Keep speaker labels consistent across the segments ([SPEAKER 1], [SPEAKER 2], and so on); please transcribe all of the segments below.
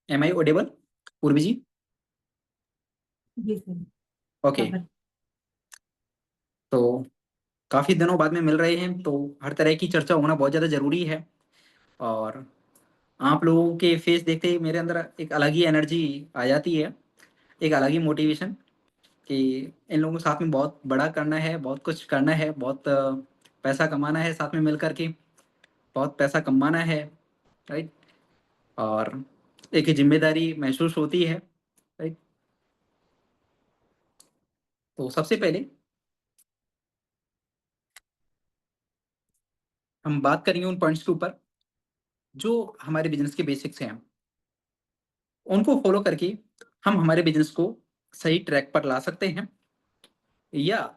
[SPEAKER 1] M I audible पूर्वी जी?
[SPEAKER 2] जी sir.
[SPEAKER 1] Okay. तो काफी दिनों बाद में मिल रहे हैं, तो हर तरह की चर्चा होना बहुत ज्यादा जरूरी है। और आप लोगों के फेस देखते ही मेरे अंदर एक अलग ही एनर्जी आ जाती है, एक अलग ही मोटिवेशन कि इन लोगों के साथ में बहुत बड़ा करना है, बहुत कुछ करना है, बहुत पैसा कमाना है साथ में मिल करके, बहुत पैसा कमाना है। राइट। और एक जिम्मेदारी महसूस होती है। राइट। तो सबसे पहले हम बात करेंगे उन पॉइंट्स के ऊपर जो हमारे बिजनेस के बेसिक्स हैं। उनको फॉलो करके हम हमारे बिजनेस को सही ट्रैक पर ला सकते हैं, या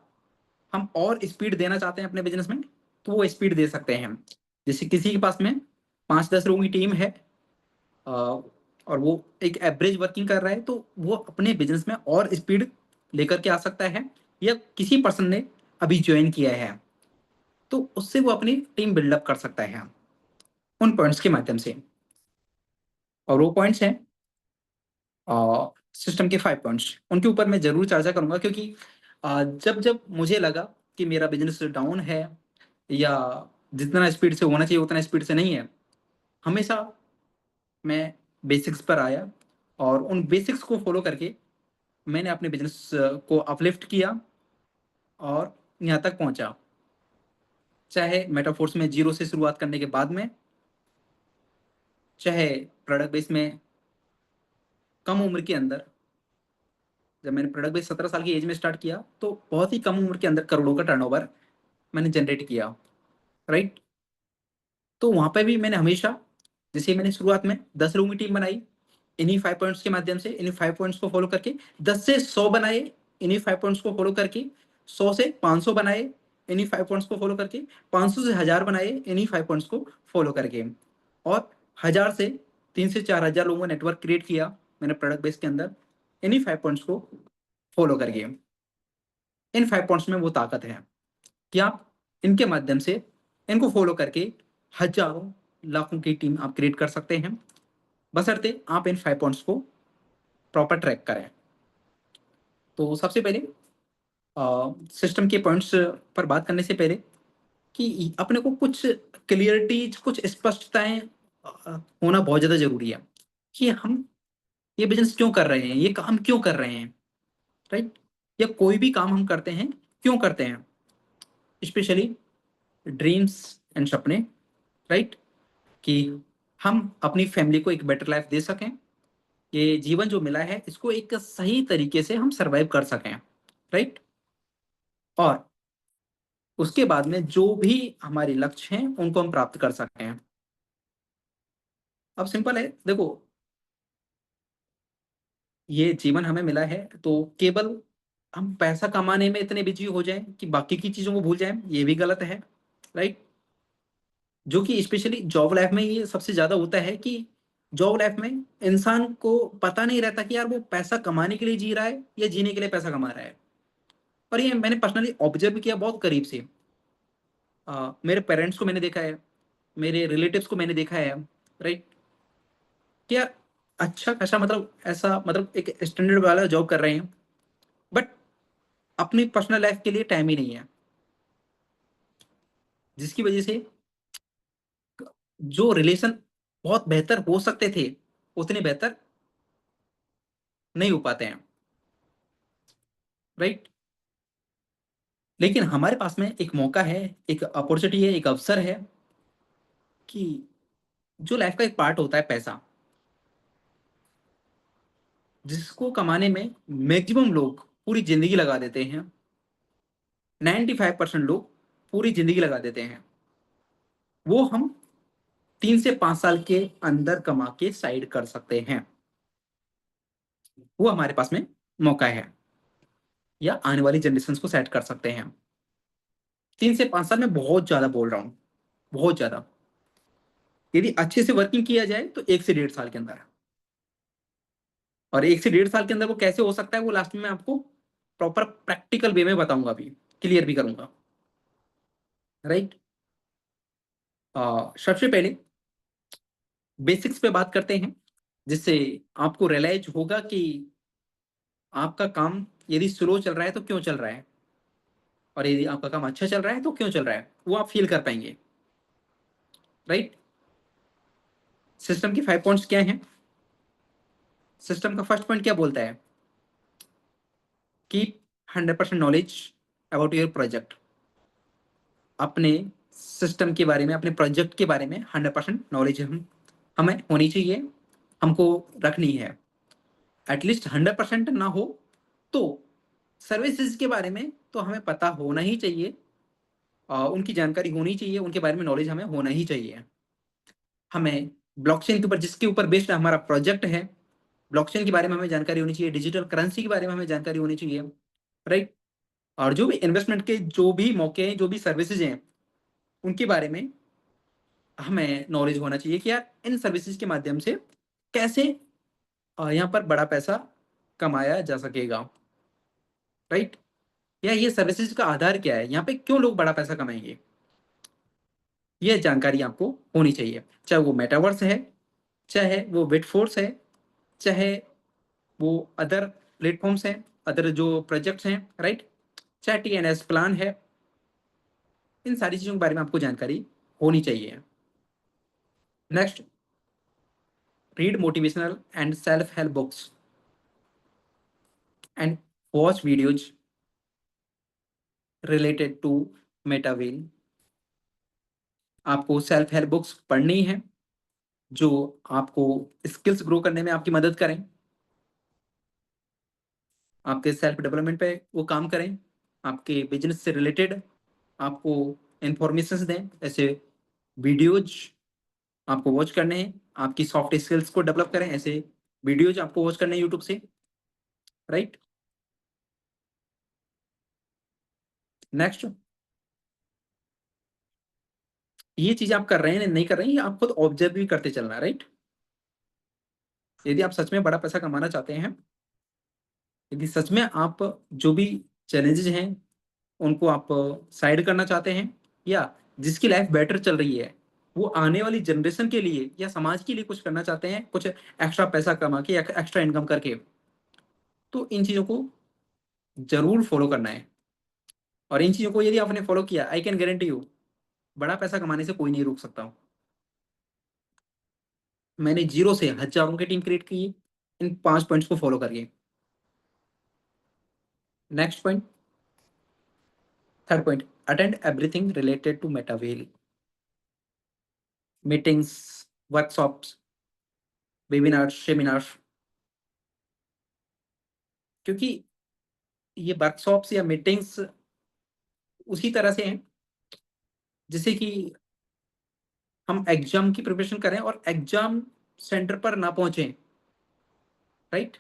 [SPEAKER 1] हम और स्पीड देना चाहते हैं अपने बिजनेस में तो वो स्पीड दे सकते हैं। जैसे किसी के पास में 5-10 लोगों की टीम है, और वो एक एवरेज वर्किंग कर रहा है, तो वो अपने बिजनेस में और स्पीड लेकर के आ सकता है। या किसी पर्सन ने अभी ज्वाइन किया है तो उससे वो अपनी टीम बिल्डअप कर सकता है उन पॉइंट्स के माध्यम से। और वो पॉइंट्स हैं सिस्टम के 5 पॉइंट्स। उनके ऊपर मैं जरूर चर्चा करूंगा, क्योंकि जब जब मुझे लगा कि मेरा बिजनेस डाउन है, या जितना स्पीड से होना चाहिए उतना स्पीड से नहीं है, हमेशा मैं बेसिक्स पर आया और उन बेसिक्स को फॉलो करके मैंने अपने बिजनेस को अपलिफ्ट किया और यहाँ तक पहुंचा। चाहे मेटाफोर्स में जीरो से शुरुआत करने के बाद में, चाहे प्रोडक्ट बेस में कम उम्र के अंदर, जब मैंने प्रोडक्ट बेस 17 साल की एज में स्टार्ट किया तो बहुत ही कम उम्र के अंदर करोड़ों का टर्नओवर मैंने जनरेट किया। राइट। तो वहां पे भी मैंने हमेशा, जैसे मैंने शुरुआत में 10 लोगों की टीम बनाई, इन्हीं 5 पॉइंट्स के माध्यम से, इन्हीं 5 पॉइंट्स को फॉलो करके 10 से 100 बनाए, इन्हीं 5 पॉइंट्स को फॉलो करके 100 से 500 बनाए, इन्हीं 5 पॉइंट्स को फॉलो करके 500 से 1000 बनाए, इन्हीं 5 पॉइंट्स को फॉलो करके, और 1000 से 3 से 4000 लोगों का नेटवर्क क्रिएट किया मैंने प्रोडक्ट बेस के अंदर, इन्हीं 5 पॉइंट्स को फॉलो करके। इन 5 पॉइंट्स में वो ताकत है कि आप इनके माध्यम से, इनको फॉलो करके हजारों लाखों की टीम आप क्रिएट कर सकते हैं, बशर्ते आप इन 5 पॉइंट्स को प्रॉपर ट्रैक करें। तो सबसे पहले सिस्टम के पॉइंट्स पर बात करने से पहले कि अपने को कुछ क्लियरिटी, कुछ स्पष्टताएं होना बहुत ज्यादा जरूरी है कि हम ये बिजनेस क्यों कर रहे हैं, ये काम क्यों कर रहे हैं। राइट। या कोई भी काम हम करते हैं क्यों करते हैं, स्पेशली ड्रीम्स एंड सपने। राइट। कि हम अपनी फैमिली को एक बेटर लाइफ दे सकें, ये जीवन जो मिला है इसको एक सही तरीके से हम सरवाइव कर सकें। राइट। और उसके बाद में जो भी हमारे लक्ष्य हैं उनको हम प्राप्त कर सकें। अब सिंपल है, देखो, ये जीवन हमें मिला है तो केवल हम पैसा कमाने में इतने बिजी हो जाएं कि बाकी की चीजों को भूल जाएं, ये भी गलत है। राइट। जो कि स्पेशली जॉब लाइफ में ये सबसे ज्यादा होता है कि जॉब लाइफ में इंसान को पता नहीं रहता कि यार वो पैसा कमाने के लिए जी रहा है या जीने के लिए पैसा कमा रहा है। और ये मैंने पर्सनली ऑब्जर्व किया बहुत करीब से। मेरे पेरेंट्स को मैंने देखा है, मेरे रिलेटिव्स को मैंने देखा है। राइट। क्या अच्छा खासा, मतलब ऐसा, मतलब एक स्टैंडर्ड वाला जॉब कर रहे हैं, बट अपनी पर्सनल लाइफ के लिए टाइम ही नहीं है, जिसकी वजह से जो रिलेशन बहुत बेहतर हो सकते थे उतने बेहतर नहीं हो पाते हैं। राइट। लेकिन हमारे पास में एक मौका है, एक अपॉर्चुनिटी है, एक अवसर है कि जो लाइफ का एक पार्ट होता है पैसा, जिसको कमाने में मैक्सिमम लोग पूरी जिंदगी लगा देते हैं, 95% लोग पूरी जिंदगी लगा देते हैं, वो हम 3 से 5 साल के अंदर कमा के साइड कर सकते हैं। वो हमारे पास में मौका है, या आने वाली जनरेशन को सेट कर सकते हैं। 3 से 5 साल में बहुत ज्यादा बोल रहा हूं, बहुत ज्यादा। यदि अच्छे से वर्किंग किया जाए तो 1 से 1.5 साल के अंदर। और 1 से 1.5 साल के अंदर वो कैसे हो सकता है, वो लास्ट में मैं आपको प्रॉपर प्रैक्टिकल वे में बताऊंगा, अभी क्लियर भी करूंगा। राइट। सबसे पहले बेसिक्स पे बात करते हैं जिससे आपको रियलाइज होगा कि आपका काम यदि स्लो चल रहा है तो क्यों चल रहा है, और यदि आपका काम अच्छा चल रहा है तो क्यों चल रहा है, वो आप फील कर पाएंगे। राइट। सिस्टम के 5 पॉइंट्स क्या हैं? सिस्टम का फर्स्ट पॉइंट क्या बोलता है? Keep 100% knowledge about your project. अपने सिस्टम के बारे में, अपने प्रोजेक्ट के बारे में 100% नॉलेज हमें होनी चाहिए, हमको रखनी है। एटलीस्ट 100% ना हो तो सर्विसेज के बारे में तो हमें पता होना ही चाहिए, उनकी जानकारी होनी चाहिए, उनके बारे में नॉलेज हमें होना ही चाहिए। हमें ब्लॉकचेन के ऊपर, जिसके ऊपर बेस्ड हमारा प्रोजेक्ट है, ब्लॉकचेन के बारे में हमें जानकारी होनी चाहिए, डिजिटल करेंसी के बारे में हमें जानकारी होनी चाहिए। राइट। और जो भी इन्वेस्टमेंट के जो भी मौके हैं, जो भी सर्विसेज हैं, उनके बारे में हमें नॉलेज होना चाहिए कि यार इन सर्विसेज के माध्यम से कैसे यहाँ पर बड़ा पैसा कमाया जा सकेगा। राइट। या ये सर्विसेज का आधार क्या है, यहाँ पे क्यों लोग बड़ा पैसा कमाएंगे, ये जानकारी आपको होनी चाहिए। चाहे वो मेटावर्स है, चाहे वो वेटफोर्स है, चाहे वो अदर प्लेटफॉर्म्स हैं, अदर जो प्रोजेक्ट्स हैं। राइट। चाहे TNS प्लान है, इन सारी चीजों के बारे में आपको जानकारी होनी चाहिए। Next, read motivational and self help books and watch videos related to Metawell. आपको सेल्फ हेल्प बुक्स पढ़नी है जो आपको स्किल्स ग्रो करने में आपकी मदद करें, आपके सेल्फ डेवलपमेंट पे वो काम करें, आपके बिजनेस से रिलेटेड आपको इंफॉर्मेशन दें। ऐसे वीडियोज आपको वॉच करने हैं, आपकी सॉफ्ट स्किल्स को डेवलप करें, ऐसे वीडियोज आपको वॉच करने हैं यूट्यूब से। राइट। नेक्स्ट, ये चीज आप कर रहे हैं नहीं कर रहे हैं, ये आप खुद ऑब्जर्व भी करते चलना है। राइट। यदि आप सच में बड़ा पैसा कमाना चाहते हैं, यदि सच में आप जो भी चैलेंजेस हैं उनको आप साइड करना चाहते हैं, या जिसकी लाइफ बेटर चल रही है वो आने वाली जनरेशन के लिए या समाज के लिए कुछ करना चाहते हैं, कुछ एक्स्ट्रा पैसा कमा के या एक्स्ट्रा इनकम करके, तो इन चीजों को जरूर फॉलो करना है। और इन चीजों को यदि आपने फॉलो किया, आई कैन गारंटी यू, बड़ा पैसा कमाने से कोई नहीं रोक सकता। मैंने जीरो से हजारों की टीम क्रिएट की इन 5 पॉइंट्स को फॉलो करके। Next point, third point, attend everything related to Metawell. Meetings, workshops, webinar, seminar. क्योंकि ये वर्कशॉप्स या मीटिंग्स उसी तरह से हैं जैसे कि हम एग्जाम की प्रिपरेशन करें और एग्जाम सेंटर पर ना पहुंचे। राइट।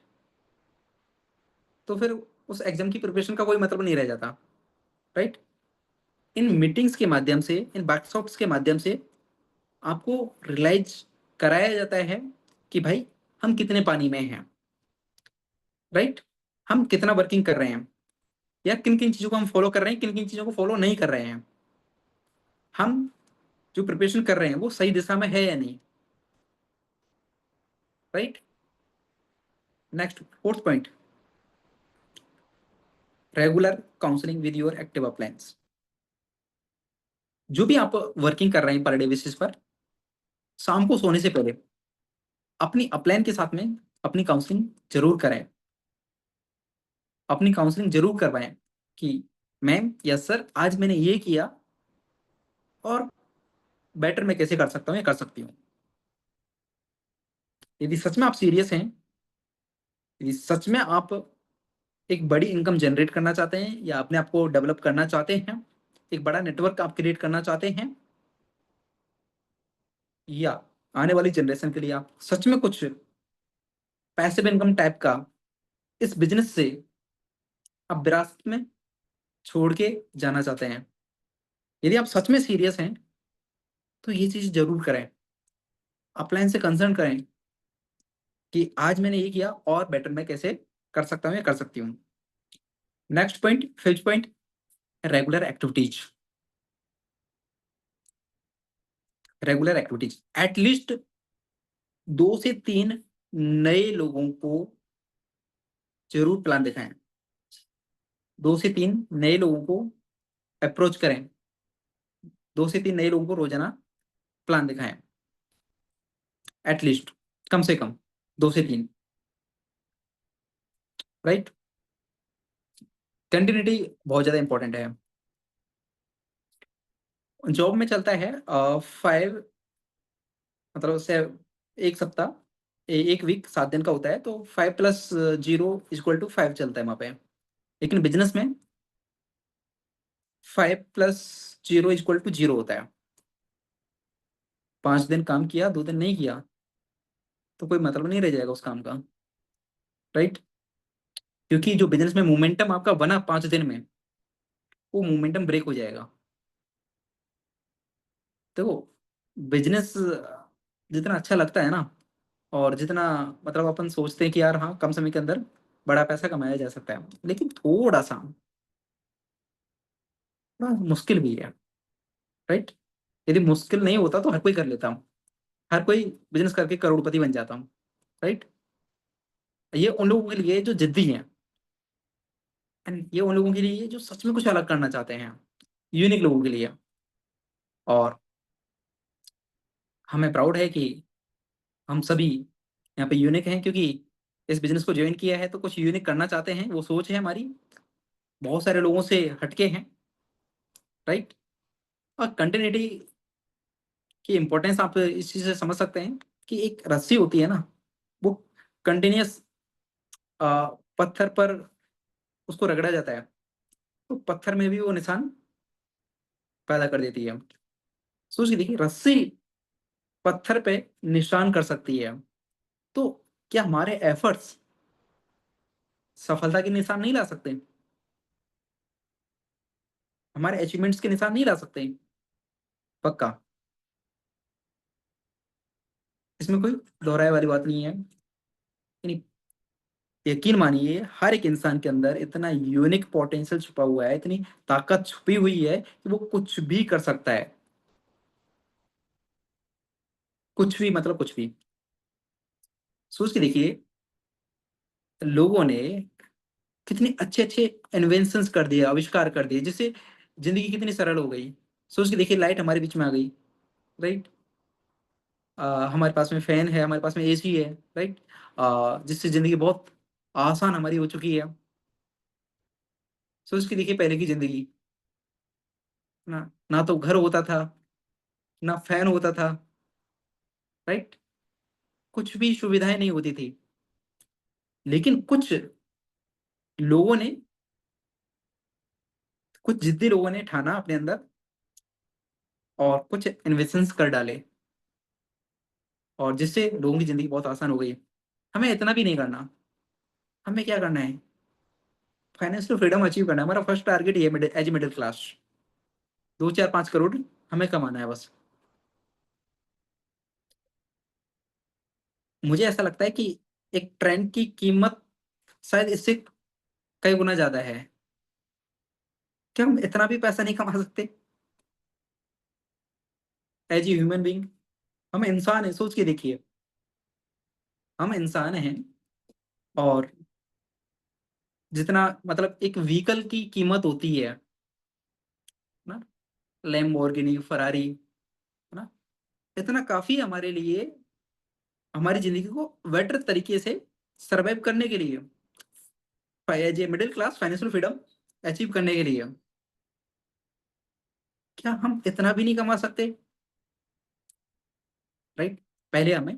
[SPEAKER 1] तो फिर उस एग्जाम की प्रिपरेशन का कोई मतलब नहीं रह जाता। राइट। इन मीटिंग्स के माध्यम से, इन वर्कशॉप्स के माध्यम से आपको रियलाइज कराया जाता है कि भाई हम कितने पानी में हैं। राइट। हम कितना वर्किंग कर रहे हैं, या किन किन चीजों को हम फॉलो कर रहे हैं, किन किन चीजों को फॉलो नहीं कर रहे हैं, हम जो प्रिपरेशन कर रहे हैं वो सही दिशा में है या नहीं। Right. Next, fourth point, regular counselling with your active appliance. जो भी आप वर्किंग कर रहे हैं पर डे बेसिस पर, शाम को सोने से पहले अपनी अपलाइन के साथ में अपनी काउंसलिंग जरूर करें, अपनी काउंसलिंग जरूर करवाएं कि मैम या सर आज मैंने ये किया और बेटर मैं कैसे कर सकता हूँ या कर सकती हूँ। यदि सच में आप सीरियस हैं, यदि सच में आप एक बड़ी इनकम जनरेट करना चाहते हैं या अपने आप को डेवलप करना चाहते हैं, एक बड़ा नेटवर्क आप क्रिएट करना चाहते हैं, या आने वाली जनरेशन के लिए आप सच में कुछ पैसिव इनकम टाइप का इस बिजनेस से आप विरासत में छोड़ के जाना चाहते हैं, यदि आप सच में सीरियस हैं तो ये चीज जरूर करें। अपलाइन से कंसर्न करें कि आज मैंने ये किया और बेटर मैं कैसे कर सकता हूँ या कर सकती हूँ। Next point, fifth point, regular activities. Regular activities at least 2 से 3 नए लोगों को जरूर प्लान दिखाएं, 2 से 3 नए लोगों को अप्रोच करें, 2 से 3 नए लोगों को रोजाना प्लान दिखाएं, एटलीस्ट, कम से कम 2 से 3, राइट। कंटिन्यूटी बहुत ज्यादा इंपॉर्टेंट है। जॉब में चलता है 5, मतलब से 1 सप्ताह, एक वीक 7 दिन का होता है, तो 5+0 = 5 चलता है वहां पे। लेकिन बिजनेस में 5+0 = 0 होता है। 5 दिन काम किया, 2 दिन नहीं किया, तो कोई मतलब नहीं रह जाएगा उस काम का, राइट। क्योंकि जो बिजनेस में मोमेंटम आपका बना 5 दिन में, वो मोमेंटम ब्रेक हो जाएगा। देखो, बिजनेस जितना अच्छा लगता है ना, और जितना मतलब अपन सोचते हैं कि यार हाँ कम समय के अंदर बड़ा पैसा कमाया जा सकता है, लेकिन थोड़ा मुश्किल भी है, राइट। यदि मुश्किल नहीं होता तो हर कोई कर लेता हूँ, हर कोई बिजनेस करके करोड़पति बन जाता हूँ, राइट। ये उन लोगों के लिए जो जिद्दी हैं, एंड ये उन लोगों के लिए जो सच में कुछ अलग करना चाहते हैं, यूनिक लोगों के लिए। और हमें प्राउड है कि हम सभी यहाँ पे यूनिक हैं, क्योंकि इस बिजनेस को ज्वाइन किया है तो कुछ यूनिक करना चाहते हैं, वो सोच है हमारी, बहुत सारे लोगों से हटके हैं, राइट। और कंटिन्यूटी की इंपॉर्टेंस आप इस चीज से समझ सकते हैं कि एक रस्सी होती है ना, वो कंटिन्यूस पत्थर पर उसको रगड़ा जाता है, तो पत्थर में भी वो निशान पैदा कर देती है। सोच के देखिए, रस्सी पत्थर पे निशान कर सकती है, तो क्या हमारे एफर्ट्स सफलता के निशान नहीं ला सकते? हमारे अचीवमेंट्स के निशान नहीं ला सकते? पक्का, इसमें कोई दोहराए वाली बात नहीं है। यानी यकीन मानिए, हर एक इंसान के अंदर इतना यूनिक पोटेंशियल छुपा हुआ है, इतनी ताकत छुपी हुई है कि वो कुछ भी कर सकता है, कुछ भी, मतलब कुछ भी। सोच के देखिए, लोगों ने कितने अच्छे अच्छे इन्वेंशंस कर दिए, आविष्कार कर दिए, जिससे जिंदगी कितनी सरल हो गई। सोच के देखिए, लाइट हमारे बीच में आ गई, राइट। हमारे पास में फैन है, हमारे पास में एसी है, राइट। जिससे जिंदगी बहुत आसान हमारी हो चुकी है। सोच के देखिए, पहले की जिंदगी, ना ना तो घर होता था, ना फैन होता था, राइट। कुछ भी सुविधाएं नहीं होती थी, लेकिन लोगों ने कुछ जिद्दी लोगों ने ठाना अपने अंदर, और कुछ इन्वेस्टमेंट्स कर डाले, और जिससे लोगों की जिंदगी बहुत आसान हो गई। हमें इतना भी नहीं करना। हमें क्या करना है? फाइनेंशियल फ्रीडम अचीव करना है। हमारा फर्स्ट टारगेट ये एज मिडिल क्लास, 2 4 5 करोड़ हमें कमाना है बस। मुझे ऐसा लगता है कि एक ट्रेंड की कीमत शायद इससे कई गुना ज्यादा है। क्या हम इतना भी पैसा नहीं कमा सकते एज ए ह्यूमन बींग? हम इंसान है, सोच के देखिए, हम इंसान हैं, और जितना मतलब एक व्हीकल की कीमत होती है ना, लैम्बोर्गिनी, फरारी, है ना, इतना काफी है हमारे लिए, हमारी जिंदगी को बेटर तरीके से सरवाइव करने के लिए, as a middle class financial freedom achieve करने के लिए। क्या हम इतना भी नहीं कमा सकते, राइट? पहले हमें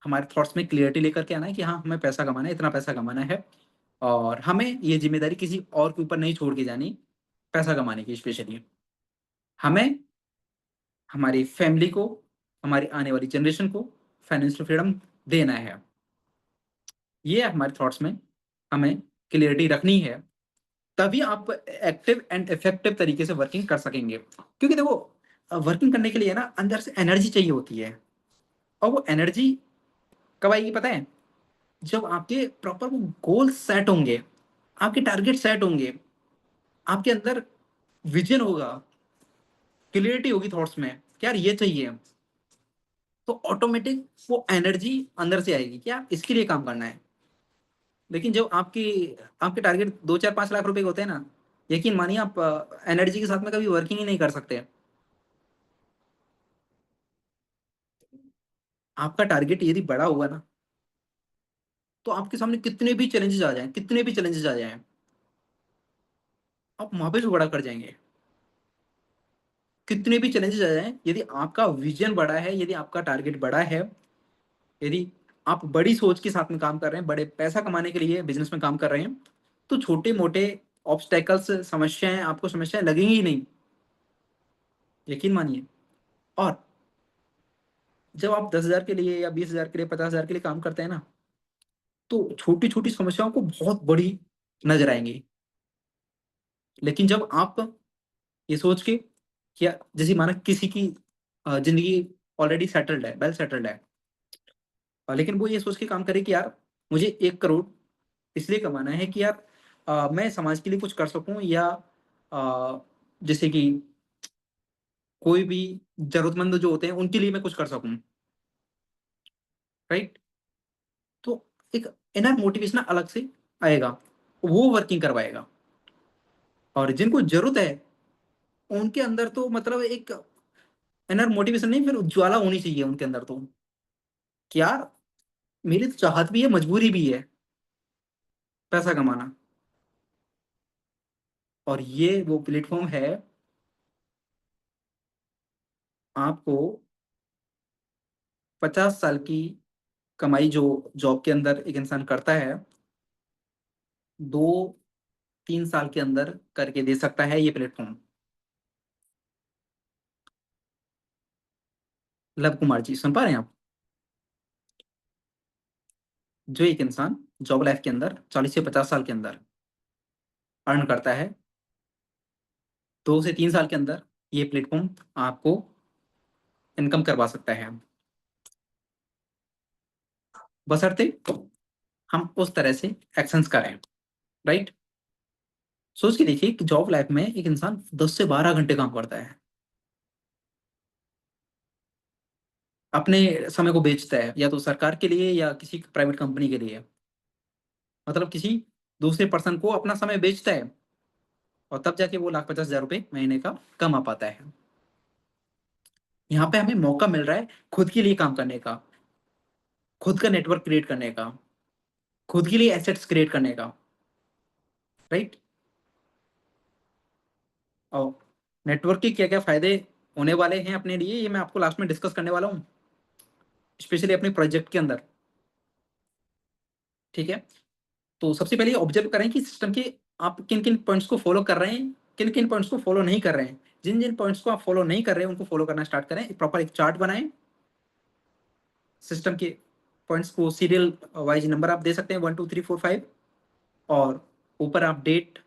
[SPEAKER 1] हमारे थॉट्स में क्लियरिटी लेकर के आना है कि हाँ, हमें पैसा कमाना है, इतना पैसा कमाना है, और हमें ये जिम्मेदारी किसी और के ऊपर नहीं छोड़ के जानी, पैसा कमाने की स्पेशली। हमें हमारी फैमिली को, हमारी आने वाली जनरेशन को फाइनेंशियल फ्रीडम देना है। ये हमारे थॉट्स में हमें क्लियरिटी रखनी है, तभी आप एक्टिव एंड इफेक्टिव तरीके से वर्किंग कर सकेंगे। क्योंकि देखो, वर्किंग करने के लिए ना अंदर से एनर्जी चाहिए होती है, और वो एनर्जी कब आएगी पता है? जब आपके प्रॉपर वो गोल सेट होंगे, आपके टारगेट सेट होंगे, आपके अंदर विजन होगा, क्लियरिटी होगी थॉट्स में, यार ये चाहिए, तो ऑटोमेटिक वो एनर्जी अंदर से आएगी क्या इसके लिए काम करना है। लेकिन जब आपकी आपके टारगेट 2 4 5 लाख रुपए के होते हैं ना, यकीन मानिए आप एनर्जी के साथ में कभी वर्किंग ही नहीं कर सकते। आपका टारगेट यदि बड़ा हुआ ना, तो आपके सामने कितने भी चैलेंजेस आ जाएं, कितने भी चैलेंजेस आ जाएं, आप वहां पे भी बड़ा कर जाएंगे। कितने भी चैलेंजेस आ जाएं, यदि आपका विजन बड़ा है, यदि आपका टारगेट बड़ा है, यदि आप बड़ी सोच के साथ में काम कर रहे हैं, बड़े पैसा कमाने के लिए बिजनेस में काम कर रहे हैं, तो छोटे मोटे ऑब्स्टेकल्स, समस्याएं, आपको समस्याएं लगेंगी ही नहीं, यकीन मानिए। और जब आप 10,000 के लिए या 20,000 के लिए, 50,000 के लिए काम करते हैं ना, तो छोटी छोटी समस्याओं को बहुत बड़ी नजर आएंगी। लेकिन जब आप ये सोच के, क्या जैसे माना किसी की जिंदगी ऑलरेडी सेटल्ड है, वेल सेटल्ड है, लेकिन वो ये सोच के काम करे कि यार मुझे 1 करोड़ इसलिए कमाना है कि यार मैं समाज के लिए कुछ कर सकूं, या जैसे कि कोई भी जरूरतमंद जो होते हैं उनके लिए मैं कुछ कर सकूं, राइट। तो एक इनर मोटिवेशन अलग से आएगा, वो वर्किंग करवाएगा। और जिनको जरूरत है उनके अंदर तो मतलब एक इनर मोटिवेशन नहीं, फिर ज्वाला होनी चाहिए उनके अंदर तो, कि यार मेरी तो चाहत भी है, मजबूरी भी है पैसा कमाना। और ये वो प्लेटफॉर्म है, आपको 50 साल की कमाई जो जॉब के अंदर एक इंसान करता है, 2 3 साल के अंदर करके दे सकता है ये प्लेटफॉर्म। लव कुमार जी सुन पा रहे हैं आप? जो एक इंसान जॉब लाइफ के अंदर 40 से 50 साल के अंदर अर्न करता है, 2 से 3 साल के अंदर ये प्लेटफॉर्म आपको इनकम करवा सकता है, बशर्ते हम उस तरह से एक्शंस करें, राइट। सोच के देखिए कि जॉब लाइफ में एक इंसान 10 से 12 घंटे काम करता है, अपने समय को बेचता है, या तो सरकार के लिए या किसी प्राइवेट कंपनी के लिए, मतलब किसी दूसरे पर्सन को अपना समय बेचता है, और तब जाके वो 1,50,000 रुपये महीने का कमा पाता है। यहाँ पे हमें मौका मिल रहा है खुद के लिए काम करने का, खुद का नेटवर्क क्रिएट करने का, खुद के लिए एसेट्स क्रिएट करने का, राइट। और नेटवर्क के क्या क्या फायदे होने वाले हैं अपने लिए, ये मैं आपको लास्ट में डिस्कस करने वाला हूँ, स्पेशली अपने प्रोजेक्ट के अंदर, ठीक है। तो सबसे पहले ऑब्जर्व करें कि सिस्टम के आप किन किन पॉइंट्स को फॉलो कर रहे हैं, किन किन पॉइंट्स को फॉलो नहीं कर रहे हैं। जिन जिन पॉइंट्स को आप फॉलो नहीं कर रहे हैं उनको फॉलो करना स्टार्ट करें, प्रॉपर एक चार्ट बनाएं, सिस्टम के पॉइंट्स को सीरियल वाइज नंबर आप दे सकते हैं, 1 2 3 4 5, और ऊपर आप डेट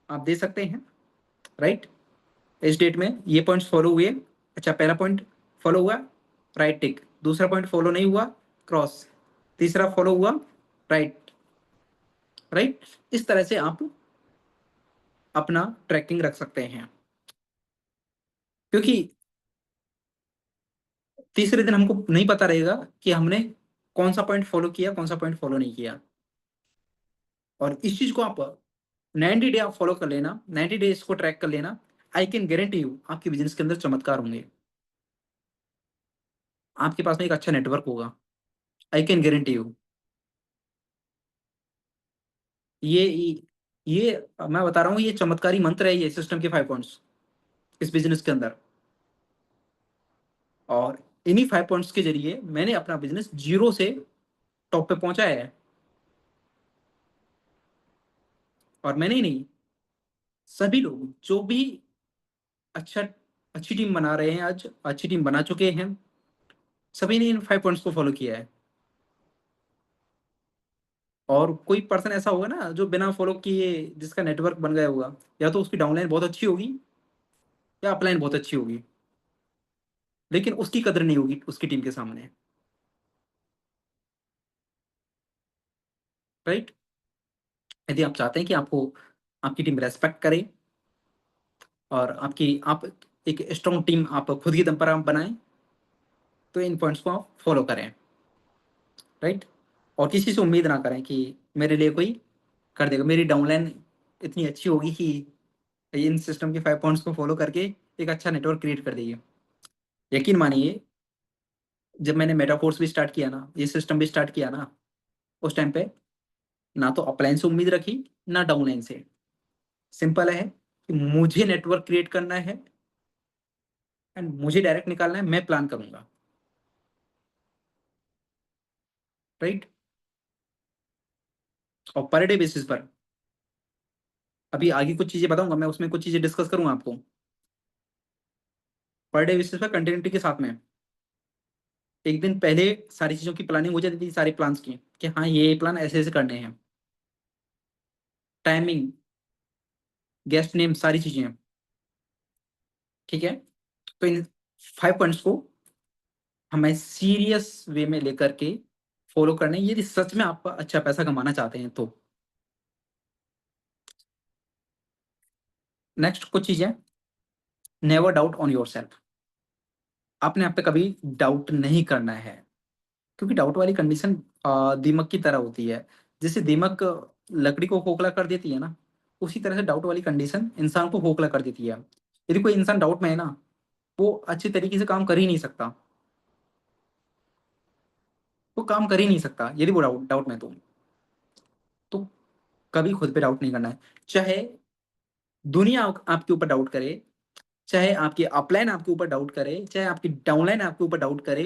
[SPEAKER 1] आप दे सकते हैं, राइट। इस डेट में ये पॉइंट्स फॉलो हुए, अच्छा पहला पॉइंट फॉलो हुआ, राइट टिक। दूसरा पॉइंट फॉलो नहीं हुआ, क्रॉस। तीसरा फॉलो हुआ, राइट, राइट। इस तरह से आप अपना ट्रैकिंग रख सकते हैं, क्योंकि तीसरे दिन हमको नहीं पता रहेगा कि हमने कौन सा पॉइंट फॉलो किया, कौन सा पॉइंट फॉलो नहीं किया। और इस चीज को आप 90 डे आप फॉलो कर लेना, 90 डेज को ट्रैक कर लेना, आई कैन गारंटी यू आपके बिजनेस के अंदर चमत्कार होंगे, आपके पास में एक अच्छा नेटवर्क होगा, आई कैन गारंटी यू। ये ये मैं बता रहा हूँ, ये चमत्कारी मंत्र है, ये सिस्टम के 5 पॉइंट्स इस बिजनेस के अंदर। और इन्हीं 5 पॉइंट्स के जरिए मैंने अपना बिजनेस जीरो से टॉप पे पहुंचाया है। और मैंने ही नहीं, सभी लोग जो भी अच्छा अच्छी टीम बना रहे हैं, आज अच्छी टीम बना चुके हैं, सभी ने इन 5 पॉइंट्स को फॉलो किया है। और कोई पर्सन ऐसा होगा ना जो बिना फॉलो किए जिसका नेटवर्क बन गया होगा, या तो उसकी डाउनलाइन बहुत अच्छी होगी या अपलाइन बहुत अच्छी होगी, लेकिन उसकी कदर नहीं होगी उसकी टीम के सामने, राइट। यदि आप चाहते हैं कि आपको आपकी टीम रेस्पेक्ट करे, और आपकी आप एक स्ट्रॉन्ग टीम आप खुद की दम पर आप बनाएं, तो इन पॉइंट्स को आप फॉलो करें, राइट। और किसी से उम्मीद ना करें कि मेरे लिए कोई कर देगा, मेरी डाउनलाइन इतनी अच्छी होगी कि इन सिस्टम के 5 पॉइंट्स को फॉलो करके एक अच्छा नेटवर्क क्रिएट कर देगी। यकीन मानिए, जब मैंने मेटाफोर्स भी स्टार्ट किया ना, ये सिस्टम भी स्टार्ट किया ना, उस टाइम पे ना तो अपलाइन से उम्मीद रखी ना डाउनलाइन से। सिंपल है कि मुझे नेटवर्क क्रिएट करना है एंड मुझे डायरेक्ट निकालना है, मैं प्लान करूंगा, राइट। और पर डे बेसिस पर अभी आगे कुछ चीजें बताऊंगा मैं, उसमें कुछ चीजें डिस्कस करूंगा आपको। पर डे बेसिस पर कंटिन्यूटी के साथ में एक दिन पहले सारी चीजों की प्लानिंग हो जाती थी, सारे प्लान्स की, कि हाँ ये प्लान ऐसे ऐसे करने हैं, टाइमिंग, गेस्ट नेम, सारी चीजें, ठीक है। तो इन 5 पॉइंट्स को हमें सीरियस वे में लेकर के फॉलो करने, यदि सच में आप अच्छा पैसा कमाना चाहते हैं तो। नेक्स्ट कुछ चीजें, never doubt on your self. आपने आप पे कभी डाउट नहीं करना है, क्योंकि डाउट वाली कंडीशन दीमक की तरह होती है। जैसे दीमक लकड़ी को खोखला कर देती है ना, उसी तरह से डाउट वाली कंडीशन इंसान को खोखला कर देती है। यदि कोई इंसान डाउट में है ना, वो अच्छे तरीके से काम कर ही नहीं सकता, वो काम कर ही नहीं सकता यदि वो डाउट डाउट में। तो कभी खुद पे डाउट नहीं करना है, चाहे दुनिया आपके ऊपर डाउट करे, चाहे आपकी अपलाइन आपके ऊपर डाउट करे, चाहे आपकी डाउनलाइन आपके ऊपर डाउट करे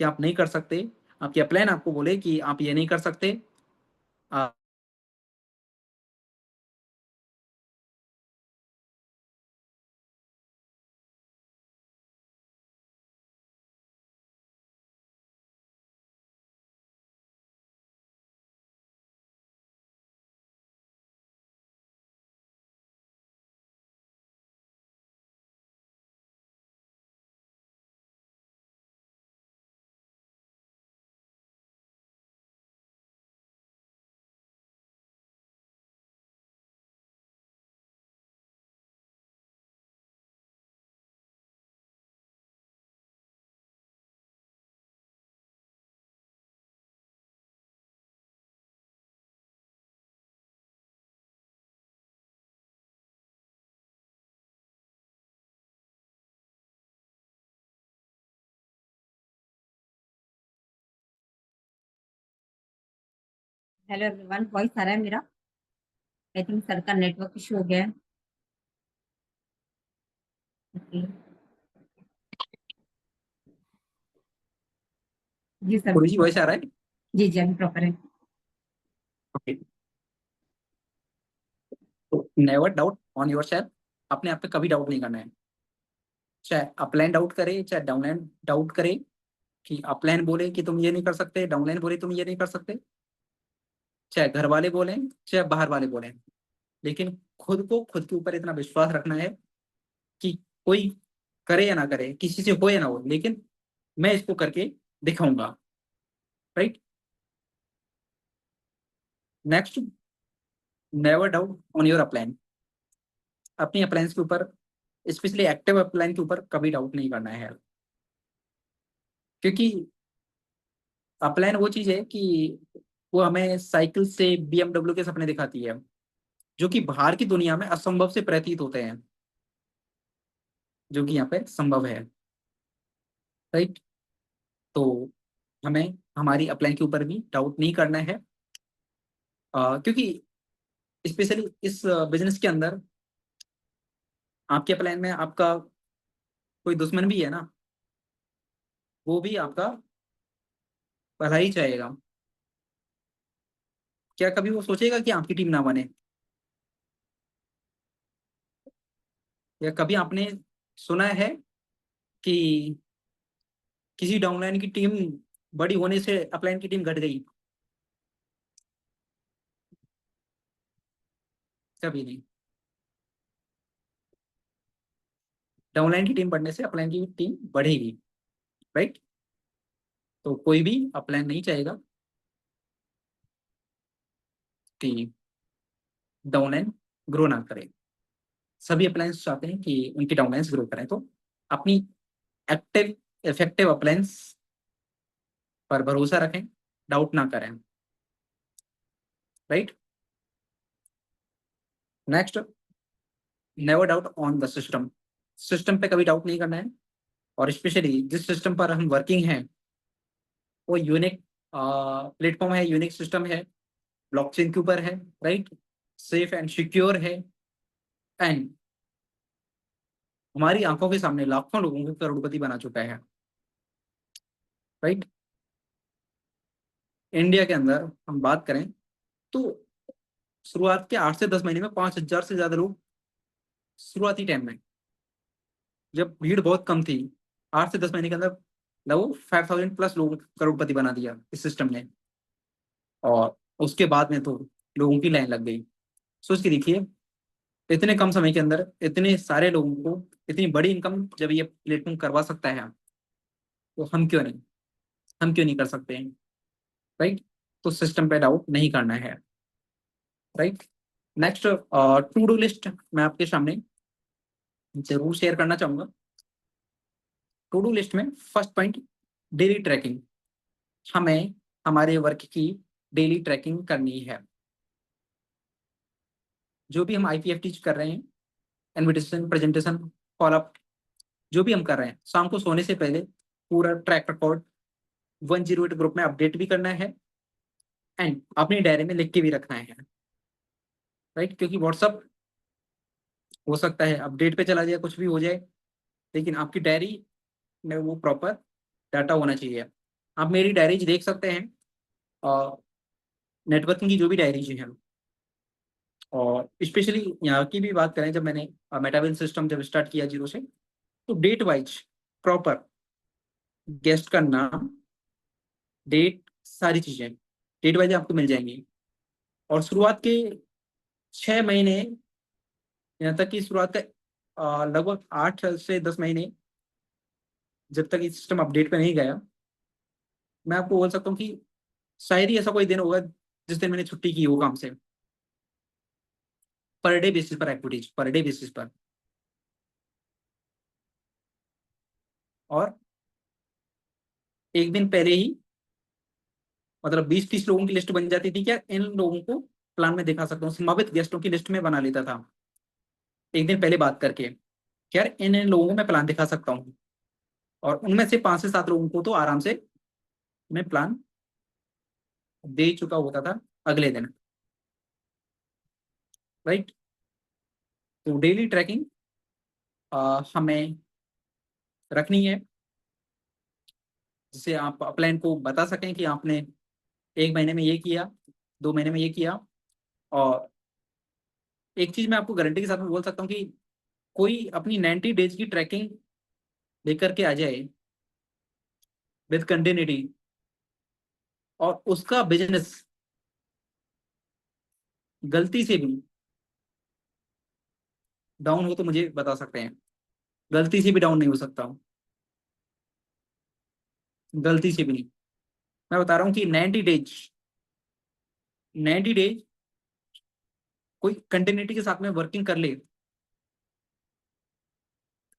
[SPEAKER 1] कि आप नहीं कर सकते, आपकी अपलाइन आपको बोले कि आप ये नहीं कर सकते, आप
[SPEAKER 2] हेलो एवरीवन, वॉइस आ रहा है मेरा? आई थिंक सर का नेटवर्क इशू हो गया है। ओके। जी सर।
[SPEAKER 1] गुरु जी वॉइस आ रहा है?
[SPEAKER 2] जी जी, अभी प्रॉपर है।
[SPEAKER 1] ओके। तो never doubt on your self, अपने आप पे कभी डाउट नहीं करना है, चाहे अपलाइन डाउट करे चाहे डाउनलाइन डाउट करे, कि अपलाइन बोले कि तुम ये नहीं कर सकते, डाउनलाइन बोले तुम ये नहीं कर सकते, चाहे घर वाले बोले चाहे बाहर वाले बोले, लेकिन खुद को खुद के ऊपर इतना विश्वास रखना है कि कोई करे या ना करे, किसी से हो या ना हो, लेकिन मैं इसको करके दिखाऊंगा, right. Next, never doubt on your upline. अपनी अप्लायंस के ऊपर, स्पेशली एक्टिव अप्लायंस के ऊपर कभी डाउट नहीं करना है, क्योंकि अपलायन वो चीज है कि वो हमें साइकिल से बीएमडब्ल्यू के सपने दिखाती है, जो कि बाहर की दुनिया में असंभव से प्रतीत होते हैं, जो कि यहाँ पे संभव है, राइट। तो हमें हमारी अपलाइन के ऊपर भी डाउट नहीं करना है, क्योंकि स्पेशली इस बिजनेस के अंदर आपके अपलाइन में आपका कोई दुश्मन भी है ना, वो भी आपका भला ही चाहेगा। क्या कभी वो सोचेगा कि आपकी टीम ना बने? या कभी आपने सुना है कि किसी डाउनलाइन की टीम बड़ी होने से अपलाइन की टीम घट गई? कभी नहीं। डाउनलाइन की टीम बढ़ने से अपलाइन की टीम बढ़ेगी, राइट। तो कोई भी अपलाइन नहीं चाहेगा कि डाउनलाइन ग्रो ना करे, सभी अपलायंस चाहते हैं कि उनकी डाउनलाइंस ग्रो करें। तो अपनी एक्टिव इफेक्टिव अपलायंस पर भरोसा रखें, डाउट ना करें, right. Next, never doubt on the system. System पे कभी डाउट नहीं करना है, और स्पेशली जिस सिस्टम पर हम वर्किंग हैं वो यूनिक प्लेटफॉर्म है, यूनिक सिस्टम है, ब्लॉकचेन के ऊपर है, राइट, सेफ एंड सिक्योर है, एंड हमारी आंखों के सामने लाखों लोगों को करोड़पति बना चुका है, राइट। इंडिया के अंदर हम बात करें तो शुरुआत के 8 से 10 महीने में 5,000 से ज्यादा लोग, शुरुआती टाइम में जब भीड़ बहुत कम थी, 8 से 10 महीने के अंदर लगभग 5,000+ लोगों को करोड़पति बना दिया इस सिस्टम ने। और उसके बाद में तो लोगों की लाइन लग गई। सोच के देखिए, इतने कम समय के अंदर इतने सारे लोगों को इतनी बड़ी इनकम जब ये प्लेटफॉर्म करवा सकता है, तो हम क्यों नहीं कर सकते हैं, राइट। तो सिस्टम पे डाउट नहीं करना है, right. Next, to do list मैं आपके सामने जरूर शेयर करना चाहूंगा। टू डू लिस्ट में फर्स्ट पॉइंट, डेली ट्रैकिंग। हमें हमारे वर्क की डेली ट्रैकिंग करनी है। जो भी हम IPFT कर रहे हैं, इनविटेशन, प्रेजेंटेशन, फॉलोअप, जो भी हम कर रहे हैं, शाम को सोने से पहले पूरा ट्रैक रिकॉर्ड 108 ग्रुप में अपडेट भी करना है, एंड अपनी डायरी में लिख के भी रखना है, राइट। क्योंकि व्हाट्सअप हो सकता है अपडेट पे चला जाए, कुछ भी हो जाए, लेकिन आपकी डायरी में वो प्रॉपर डाटा होना चाहिए। आप मेरी डायरीज देख सकते हैं, और नेटवर्किंग की जो भी डायरीज हैं, और स्पेशली यहाँ की भी बात करें, जब मैंने मेटावेल सिस्टम जब स्टार्ट किया 0 से, तो डेट वाइज प्रॉपर गेस्ट का नाम, डेट, सारी चीजें डेट वाइज आपको मिल जाएंगी। और शुरुआत के 6 महीने, यहाँ तक कि शुरुआत का लगभग 8 से 10 महीने, जब तक ये सिस्टम अपडेट पे नहीं गया, मैं आपको बोल सकता हूँ कि शायद ही ऐसा कोई दिन होगा जिस दिन मैंने छुट्टी की हो काम से, पर डे बेसिस पर एक्टिविटीज, पर डे बेसिस पर। और एक दिन पहले ही मतलब 20-30 लोगों की लिस्ट बन जाती थी, क्या इन लोगों को प्लान में दिखा सकता हूँ, संभावित गेस्टों की लिस्ट में बना लेता था एक दिन पहले बात करके, यार इन इन लोगों को मैं प्लान दिखा सकता हूँ। और उनमें से 5 से 7 लोगों को तो आराम से मैं प्लान दे चुका होता था अगले दिन, राइट। तो डेली ट्रैकिंग हमें रखनी है, जिससे आप प्लान को बता सकें कि आपने 1 महीने में ये किया, 2 महीने में ये किया। और एक चीज मैं आपको गारंटी के साथ में बोल सकता हूँ कि कोई अपनी 90 डेज की ट्रैकिंग लेकर के आ जाए विद कंटिन्यूटी, और उसका बिजनेस गलती से भी डाउन हो, तो मुझे बता सकते हैं। गलती से भी डाउन नहीं हो सकता, गलती से भी नहीं। मैं बता रहा हूँ कि 90 डेज कोई कंटिन्यूटी के साथ में वर्किंग कर ले,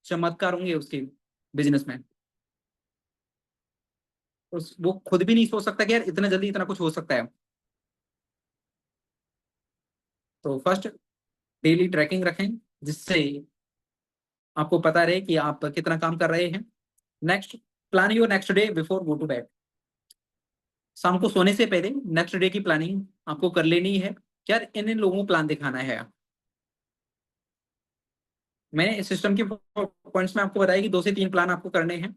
[SPEAKER 1] चमत्कार होंगे उसके बिजनेस में। वो खुद भी नहीं सोच सकता कि यार इतना जल्दी इतना कुछ हो सकता है। तो फर्स्ट, डेली ट्रैकिंग रखें, जिससे आपको पता रहे कि आप कितना काम कर रहे हैं। Next, plan your next day before go to bed. शाम को सोने से पहले नेक्स्ट डे की प्लानिंग आपको कर लेनी है। यार इन इन लोगों को प्लान दिखाना है। मैंने इस सिस्टम के पॉइंट्स में आपको बताया कि 2 से 3 प्लान आपको करने हैं,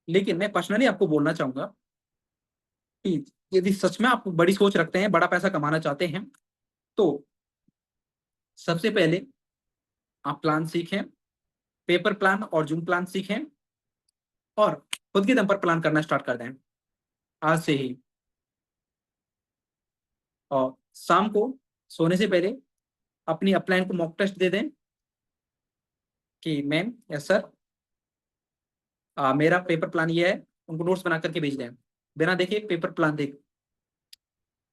[SPEAKER 1] लेकिन मैं पर्सनली आपको बोलना चाहूंगा कि यदि सच में आप बड़ी सोच रखते हैं, बड़ा पैसा कमाना चाहते हैं, तो सबसे पहले आप प्लान सीखें, पेपर प्लान और जूम प्लान सीखें, और खुद के दम पर प्लान करना स्टार्ट कर दें आज से ही। और शाम को सोने से पहले अपनी अपलाइन को मॉक टेस्ट दे दें कि मैम, यस सर, मेरा पेपर प्लान ये है। उनको नोट्स बना करके भेज दें, बिना देखे पेपर प्लान देख।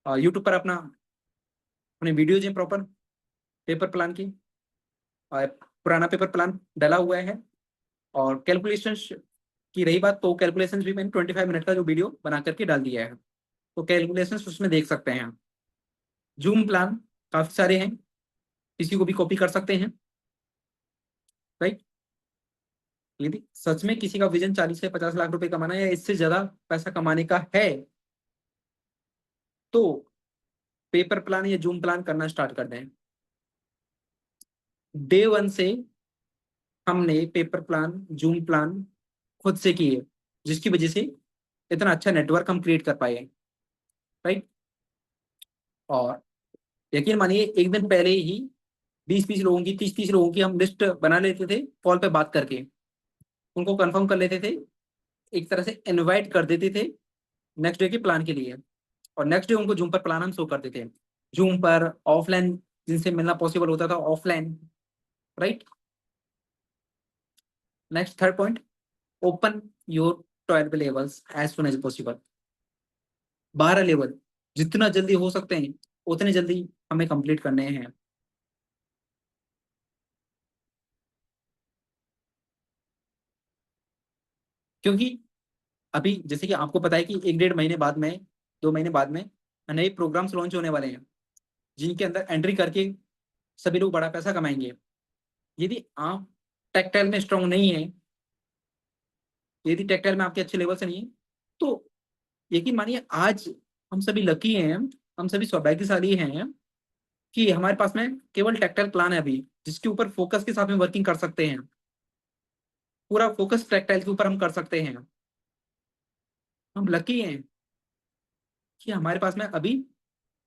[SPEAKER 1] यूट्यूब पर अपने वीडियोज हैं प्रॉपर पेपर प्लान की, पुराना पेपर प्लान डला हुआ है, और कैलकुलेशन की रही बात, तो कैलकुलेशंस भी मैंने 25 मिनट का जो वीडियो बना करके डाल दिया है, तो कैलकुलेशंस उसमें देख सकते हैं। जूम प्लान काफी सारे हैं, किसी को भी कॉपी कर सकते हैं, राइट। यदि सच में किसी का विजन 40 से 50 लाख रुपए कमाना है या इससे ज्यादा पैसा कमाने का है, तो पेपर प्लान या जूम प्लान करना स्टार्ट कर दें। डे वन से हमने पेपर प्लान, जूम प्लान खुद से किए, जिसकी वजह से इतना अच्छा नेटवर्क हम क्रिएट कर पाए, राइट। और यकीन मानिए एक दिन पहले ही 20-20 लोगों की, 30-30 लोगों की हम लिस्ट बना लेते थे, कॉल पे बात करके उनको कंफर्म कर लेते थे, एक तरह से इनवाइट कर देते थे नेक्स्ट डे के प्लान के लिए, और नेक्स्ट डे उनको जूम पर प्लान हम शो करते थे, जूम पर ऑफलाइन जिनसे मिलना पॉसिबल होता था offline, right. Next third point, open your 12 levels as soon as possible. 12 level जितना जल्दी हो सकते हैं उतने जल्दी हमें कंप्लीट करने हैं। क्योंकि अभी जैसे कि आपको पता है कि 1-1.5 महीने बाद में, 2 महीने बाद में नए प्रोग्राम्स लॉन्च होने वाले हैं, जिनके अंदर एंट्री करके सभी लोग बड़ा पैसा कमाएंगे। यदि आप टेक्सटाइल में स्ट्रांग नहीं है, यदि टेक्सटाइल में आपके अच्छे लेवल से नहीं है, तो यकीन मानिए आज हम सभी लकी हैं, हम सभी सौभाग्यशाली हैं कि हमारे पास में केवल टेक्सटाइल प्लान है अभी, जिसके ऊपर फोकस के साथ में वर्किंग कर सकते हैं। पूरा फोकस टेक्सटाइल के ऊपर हम कर सकते हैं। हम लकी हैं कि हमारे पास में अभी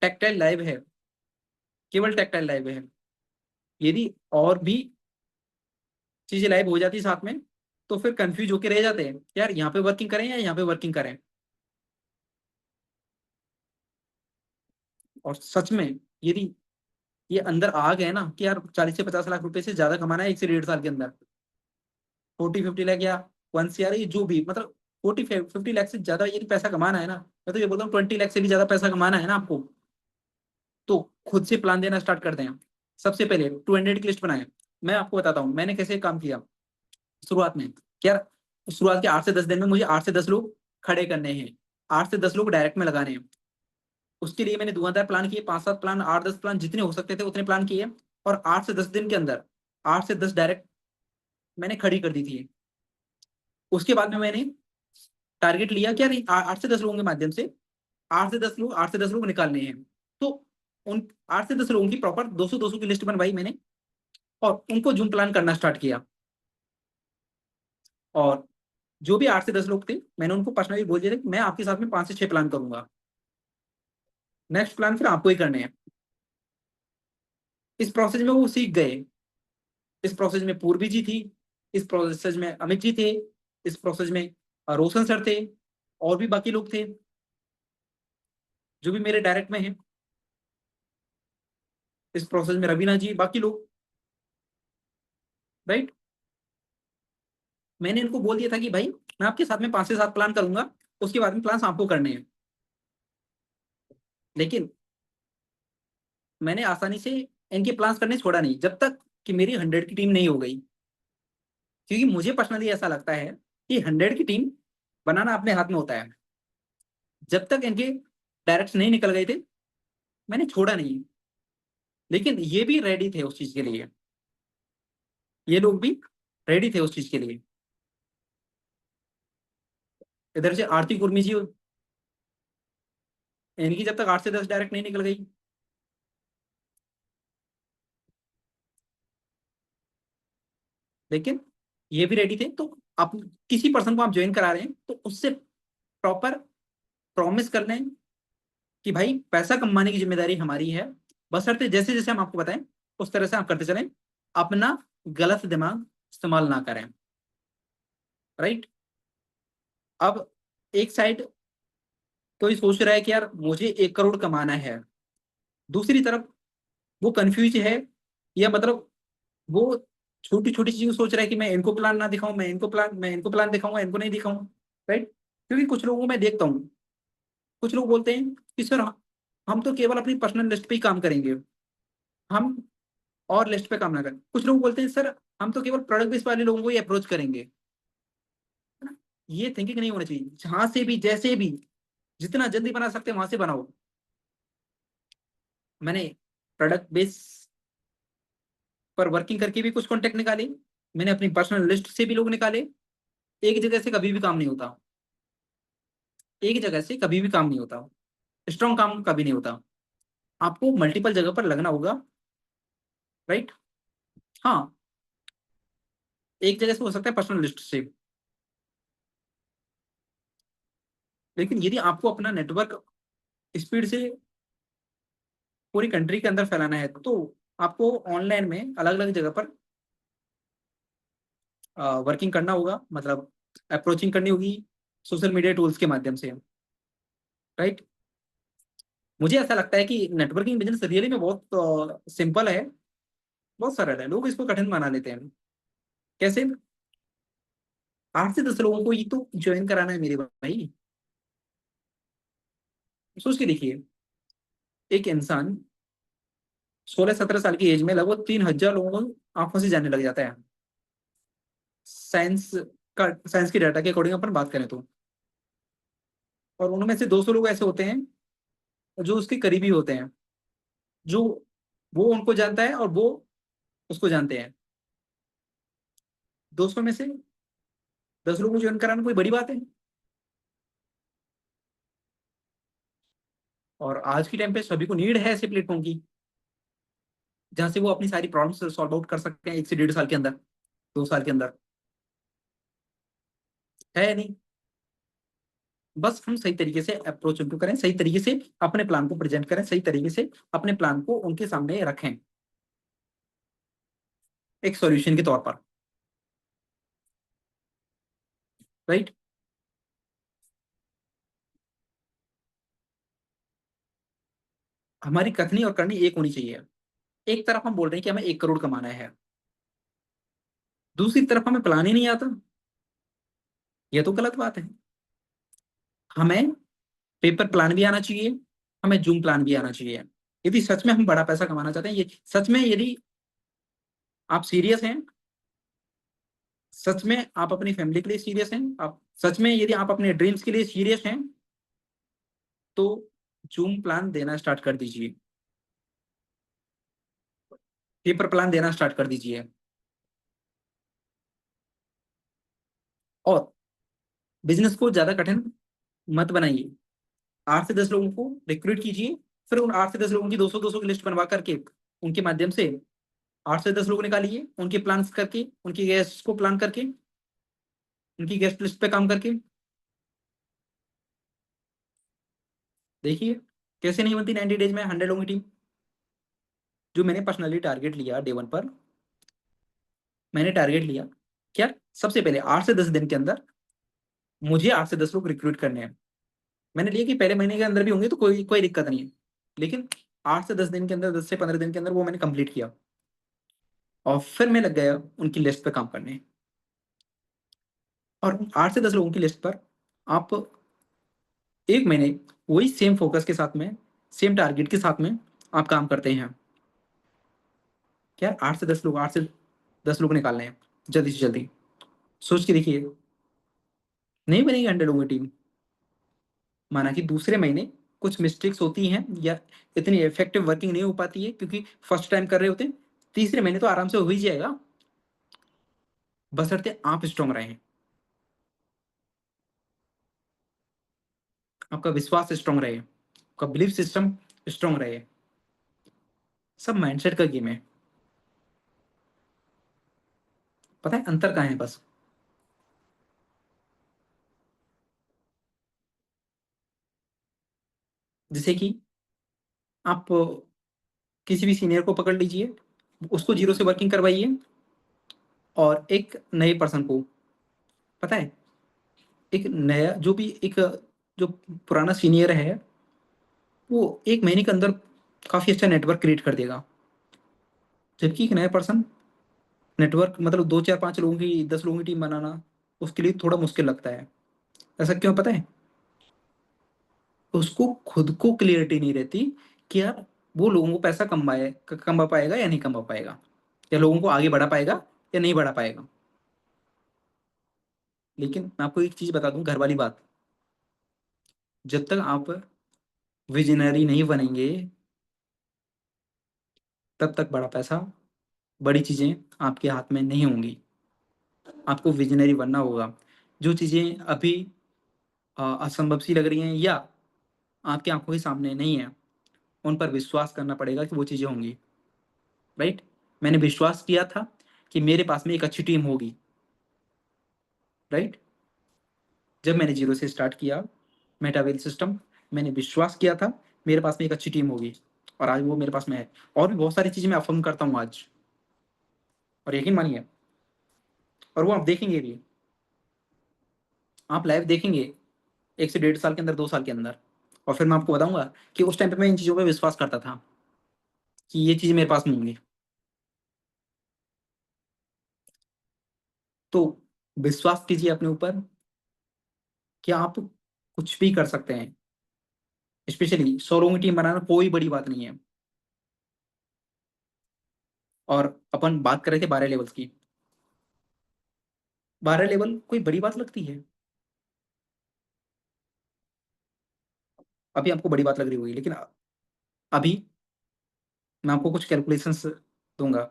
[SPEAKER 1] टेक्सटाइल लाइव है, केवल टेक्सटाइल लाइव है। यदि और भी चीजें लाइव हो जाती साथ में, तो फिर कंफ्यूज होके रह जाते हैं, यार यहाँ पे वर्किंग करें या यहाँ पे वर्किंग करें। और सच में यदि ये अंदर आ गए ना कि यार 40 से 50 लाख रुपए से ज्यादा कमाना है 1 से 1.5 साल के अंदर, 40-50 लाख या 1 CR, ये जो भी मतलब 40-50 लाख से ज्यादा यदि पैसा कमाना है ना, मैं तो ये बोलता हूँ 20 लाख से भी ज्यादा पैसा कमाना है ना आपको, तो खुद से प्लान देना स्टार्ट कर दें। सबसे पहले 200 की लिस्ट बनाएं। मैं आपको बताता हूँ मैंने कैसे काम किया शुरुआत में। यार शुरुआत के 8 से 10 दिन में मुझे 8 से 10 लोग खड़े करने हैं, 8 से 10 लोग डायरेक्ट में लगाने हैं। उसके लिए मैंने धुआंधार प्लान किए, 5-7 प्लान, 8-10 प्लान, जितने हो सकते थे उतने प्लान किए, और 8 से 10 दिन के अंदर 8 से 10 डायरेक्ट मैंने खड़ी कर दी थी। उसके बाद में मैंने टारगेट लिया कि यार 8 से 10 लोगों के माध्यम से 8 से 10 लोग निकालने हैं। तो उन 8 से 10 लोगों की प्रॉपर 200-200 की लिस्ट बनवाई मैंने, और उनको जूम प्लान करना स्टार्ट किया। और जो भी 8 से 10 लोग थे मैंने उनको पर्सनली बोल दिया था कि मैं आपके साथ में 5 से 6 प्लान करूंगा, नेक्स्ट प्लान फिर आपको ही करने हैं। इस प्रोसेस में वो सीख गए। इस प्रोसेस में पूर्वी जी थी, इस प्रोसेस में अमित जी थे, इस प्रोसेस में रोशन सर थे, और भी बाकी लोग थे जो भी मेरे डायरेक्ट में हैं। इस प्रोसेस में रवीना जी, बाकी लोग, राइट। मैंने इनको बोल दिया था कि भाई मैं आपके साथ में 5 से 7 प्लान करूंगा, उसके बाद में प्लान आपको करने हैं। लेकिन मैंने आसानी से इनके प्लान्स करने छोड़ा नहीं जब तक कि मेरी 100 की टीम नहीं हो गई। क्योंकि मुझे पर्सनली ऐसा लगता है कि 100 की टीम बनाना अपने हाथ में होता है। जब तक इनके डायरेक्ट नहीं निकल गए थे मैंने छोड़ा नहीं। लेकिन ये भी रेडी थे उस चीज के लिए, ये लोग भी रेडी थे उस चीज के लिए। इधर से आरती कुर्मी जी, इनकी जब तक 8 से 10 डायरेक्ट नहीं निकल गई, लेकिन ये भी रेडी थे। तो आप किसी पर्सन को आप ज्वाइन करा रहे हैं तो उससे प्रॉपर प्रॉमिस कर लें कि भाई पैसा कमाने की जिम्मेदारी हमारी है, बशर्ते जैसे जैसे हम आपको बताएं उस तरह से आप करते चलें, अपना गलत दिमाग इस्तेमाल ना करें, राइट। अब एक साइड कोई सोच रहा है कि यार मुझे 1 करोड़ कमाना है, दूसरी तरफ वो कंफ्यूज है, या मतलब वो छोटी छोटी चीजें सोच रहा है कि मैं इनको प्लान ना दिखाऊं, मैं इनको प्लान दिखाऊंगा, इनको नहीं दिखाऊं, राइट। क्योंकि कुछ लोगों को मैं देखता हूँ, कुछ लोग बोलते हैं कि सर हम तो केवल अपनी पर्सनल लिस्ट पे ही काम करेंगे, हम और लिस्ट पे काम ना करें। कुछ लोग बोलते हैं सर हम तो केवल प्रोडक्ट बेस वाले लोगों को ही अप्रोच करेंगे, है ना? ये थिंकिंग नहीं होनी चाहिए। जहां से भी जैसे भी जितना जल्दी बना सकते हैं वहां से बनाओ। मैंने प्रोडक्ट बेस पर वर्किंग करके भी कुछ कॉन्टेक्ट निकाले, मैंने अपनी पर्सनल लिस्ट से भी लोग निकाले। एक जगह से कभी भी काम नहीं होता, एक जगह से कभी भी काम नहीं होता, स्ट्रॉन्ग काम कभी नहीं होता। आपको मल्टीपल जगह पर लगना होगा, राइट। हाँ, एक जगह से हो सकता है पर्सनल लिस्ट से, लेकिन यदि आपको अपना नेटवर्क स्पीड से पूरी कंट्री के अंदर फैलाना है तो आपको ऑनलाइन में अलग अलग जगह पर वर्किंग करना होगा, मतलब अप्रोचिंग करनी होगी सोशल मीडिया टूल्स के माध्यम से, राइट। मुझे ऐसा लगता है कि नेटवर्किंग बिजनेस रियली में बहुत सिंपल है, बहुत सरल है, लोग इसको कठिन बना लेते हैं। कैसे? 8 से 10 लोगों को ये तो ज्वाइन कराना है मेरे भाई। सोच के देखिए, एक इंसान 16-17 साल की एज में लगभग 3,000 लोगों को आंखों से जाने लग जाता है। साइंस साइंस की डाटा के अकॉर्डिंग अपन बात करें तो, और उनमें से 200 लोग ऐसे होते हैं जो उसके करीबी होते हैं, जो वो उनको जानता है और वो उसको जानते हैं। 200 में से 10 लोगों को ज्वाइन कराना कोई बड़ी बात है? और आज की टाइम पे सभी को नीड है ऐसे प्लेटफॉर्म की, जहां से वो अपनी सारी प्रॉब्लम्स सॉल्व आउट कर सकते हैं 1 से 1.5 साल के अंदर, 2 साल के अंदर, है या नहीं? बस हम सही तरीके से अप्रोच उनको करें, सही तरीके से अपने प्लान को प्रेजेंट करें, सही तरीके से अपने प्लान को उनके सामने रखें एक सॉल्यूशन के तौर पर, राइट। हमारी कथनी और करनी एक होनी चाहिए। एक तरफ हम बोल रहे हैं कि हमें 1 करोड़ कमाना है, दूसरी तरफ हमें प्लान ही नहीं आता, यह तो गलत बात है। हमें पेपर प्लान भी आना चाहिए, हमें जूम प्लान भी आना चाहिए। यदि सच में हम बड़ा पैसा कमाना चाहते हैं, ये सच में यदि आप सीरियस हैं, सच में आप अपनी फैमिली के लिए सीरियस हैं, आप सच में यदि आप अपने ड्रीम्स के लिए सीरियस हैं, तो जूम प्लान देना स्टार्ट कर दीजिए, पेपर प्लान देना स्टार्ट कर दीजिए। और बिजनेस को ज्यादा कठिन मत बनाइए। 8 से 10 लोगों को रिक्रूट कीजिए, फिर उन 8 से 10 लोगों की 200-200 की लिस्ट बनवा करके उनके माध्यम से 8 से 10 लोग निकालिए, उनके प्लान्स करके, उनकी गेस्ट को प्लान करके, उनकी गेस्ट लिस्ट पे काम करके देखिए कैसे नहीं बनती 90 डेज में 100 लोगों की टीम। जो मैंने पर्सनली टारगेट लिया डे 1 पर, मैंने टारगेट लिया क्या, सबसे पहले 8 से 10 दिन के अंदर मुझे 8 से 10 लोग रिक्रूट करने हैं। मैंने लिया कि पहले महीने के अंदर भी होंगे तो कोई कोई दिक्कत नहीं है, लेकिन 8 से 10 दिन के अंदर, 10 से 15 दिन के अंदर वो मैंने कंप्लीट किया, और फिर मैं लग गया उनकी लिस्ट पे काम करने। और 8 से 10 लोगों की लिस्ट पर आप 1 महीने वही सेम फोकस के साथ में, सेम टारगेट के साथ में आप काम करते हैं। क्या 8 से 10 लोग निकालने हैं जल्दी से जल्दी। सोच के देखिए, नहीं बनेगी 100 लोगों की टीम। माना कि दूसरे महीने कुछ मिस्टेक्स होती हैं या इतनी इफेक्टिव वर्किंग नहीं हो पाती है क्योंकि फर्स्ट टाइम कर रहे होते हैं, तीसरे महीने तो आराम से हो ही जाएगा, बशर्ते आप स्ट्रांग रहें, आपका विश्वास स्ट्रांग रहे, आपका बिलीफ सिस्टम स्ट्रांग रहे। सब माइंडसेट का गेम है। पता है अंतर कहाँ है? बस जैसे कि आप किसी भी सीनियर को पकड़ लीजिए, उसको जीरो से वर्किंग करवाइए, और एक नए पर्सन को, पता है, एक नया जो भी एक जो पुराना सीनियर है, वो 1 महीने के अंदर काफी अच्छा नेटवर्क क्रिएट कर देगा, जबकि एक नया पर्सन नेटवर्क मतलब 2 4 5 लोगों की, 10 लोगों की टीम बनाना उसके लिए थोड़ा मुश्किल लगता है। ऐसा क्यों पता है? उसको खुद को क्लियरिटी नहीं रहती कि यार वो लोगों को पैसा कमा पाएगा या नहीं कमा पाएगा, या लोगों को आगे बढ़ा पाएगा या नहीं बढ़ा पाएगा। लेकिन मैं आपको एक चीज बता दूं, घर वाली बात, जब तक आप विजनरी नहीं बनेंगे तब तक बड़ा पैसा, बड़ी चीजें आपके हाथ में नहीं होंगी। आपको विजनरी बनना होगा। जो चीजें अभी असंभव सी लग रही हैं या आपकी आंखों के सामने नहीं है, उन पर विश्वास करना पड़ेगा कि वो चीजें होंगी। राइट। मैंने विश्वास किया था कि मेरे पास में एक अच्छी टीम होगी। राइट। जब मैंने जीरो से स्टार्ट किया मेटावेल सिस्टम, मैंने विश्वास किया था मेरे पास में एक अच्छी टीम होगी, और आज वो मेरे पास में है। और भी बहुत सारी चीजें मैं अफर्म करता हूँ आज, और यकीन मानिए, और वो आप देखेंगे भी, आप लाइव देखेंगे 1 से 1.5 साल के अंदर, 2 साल के अंदर। और फिर मैं आपको बताऊंगा कि उस टाइम पे मैं इन चीजों पे विश्वास करता था कि ये चीज मेरे पास में होंगी। तो विश्वास कीजिए अपने ऊपर कि आप कुछ भी कर सकते हैं। स्पेशली 100 लोगों की टीम बनाना कोई बड़ी बात नहीं है। और अपन बात कर रहे थे 12 लेवल्स की। 12 लेवल कोई बड़ी बात लगती है? अभी आपको बड़ी बात लग रही होगी, लेकिन अभी मैं आपको कुछ कैलकुलेशंस दूंगा,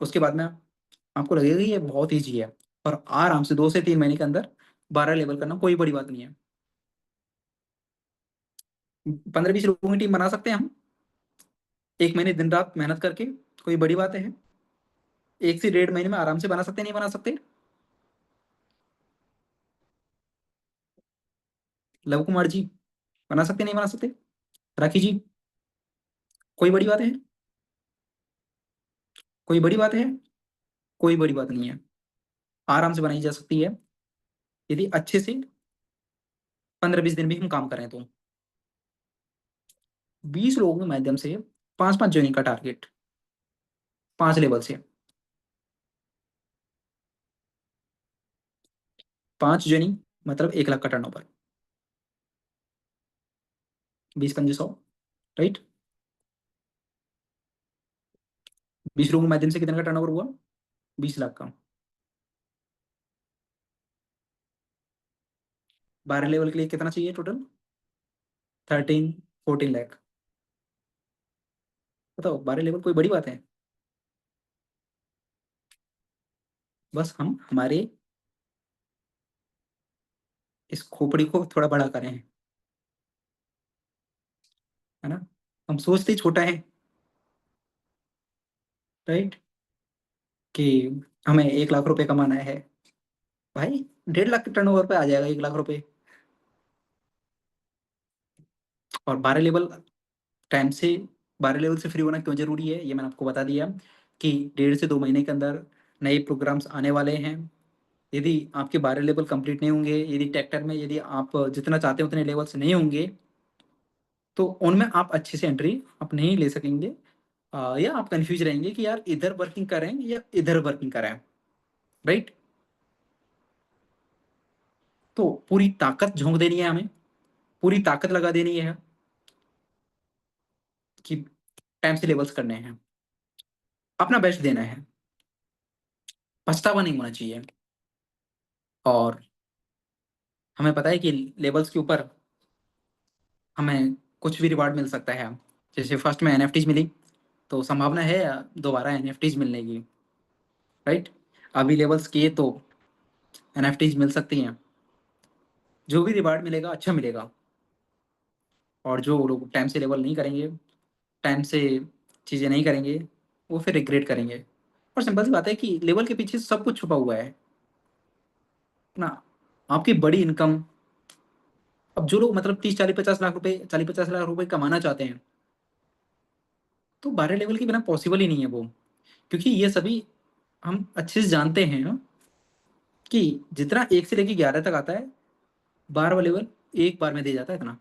[SPEAKER 1] उसके बाद में आपको लगेगा कि ये बहुत ईजी है। और आराम से 2 से 3 महीने के अंदर 12 लेवल करना कोई बड़ी बात नहीं है। 15-20 लोगों की टीम बना सकते हैं हम 1 महीने दिन रात मेहनत करके। कोई बड़ी बात है? 1 से 1.5 महीने में आराम से बना सकते, नहीं बना सकते? लव कुमार जी, बना सकते नहीं बना सकते? राखी जी, कोई बड़ी बात है? कोई बड़ी बात है? कोई बड़ी बात नहीं है। आराम से बनाई जा सकती है, यदि अच्छे से 15-20 दिन भी हम काम करें तो। 20 लोगों के माध्यम से 5-5 ज्वाइनिंग का टारगेट, 5 लेवल से 5 ज्वाइनिंग, मतलब 1 लाख का टर्नओवर। 20 पंजे 100। राइट। 20 लोगों के माध्यम से कितने का टर्नओवर हुआ? 20 लाख का। 12 लेवल के लिए कितना चाहिए टोटल? 13-14 लाख। बताओ, 12 लेवल कोई बड़ी बात है? बस हम हमारे इस खोपड़ी को थोड़ा बड़ा करें, है ना। हम सोचते ही छोटा है। राइट। कि हमें 1 लाख रुपए कमाना है। भाई, 1.5 लाख के टर्नओवर पे आ जाएगा 1 लाख रुपए। और 12 लेवल टाइम से 12 लेवल से फ्री होना क्यों जरूरी है, ये मैंने आपको बता दिया कि 1.5 से 2 महीने के अंदर नए प्रोग्राम्स आने वाले हैं। यदि आपके 12 लेवल कंप्लीट नहीं होंगे, यदि ट्रैक्टर में यदि आप जितना चाहते हैं उतने लेवल्स नहीं होंगे, तो उनमें आप अच्छे से एंट्री आप नहीं ले सकेंगे। या आप कंफ्यूज रहेंगे कि यार इधर वर्किंग करें या इधर वर्किंग करें। राइट। तो पूरी ताकत झोंक देनी है हमें, पूरी ताकत लगा देनी है कि टाइम से लेवल्स करने हैं, अपना बेस्ट देना है, पछतावा नहीं होना चाहिए। और हमें पता है कि लेवल्स के ऊपर हमें कुछ भी रिवार्ड मिल सकता है। जैसे फर्स्ट में एनएफटीज मिली, तो संभावना है दोबारा एनएफटीज मिलने की। राइट। अभी लेवल्स किए तो एनएफटीज मिल सकती हैं। जो भी रिवार्ड मिलेगा अच्छा मिलेगा। और जो लोग टाइम से लेवल नहीं करेंगे, टाइम से चीज़ें नहीं करेंगे, वो फिर रिग्रेट करेंगे। और सिंपल सी बात है कि लेवल के पीछे सब कुछ छुपा हुआ है ना। आपकी बड़ी इनकम, अब जो लोग मतलब 30-40-50 लाख रुपए, 40-50 लाख रुपए कमाना चाहते हैं, तो 12 लेवल के बिना पॉसिबल ही नहीं है वो। क्योंकि ये सभी हम अच्छे से जानते हैं ना, कि जितना 1 से लेकर 11 तक आता है, 12 लेवल एक बार में दे जाता है इतना।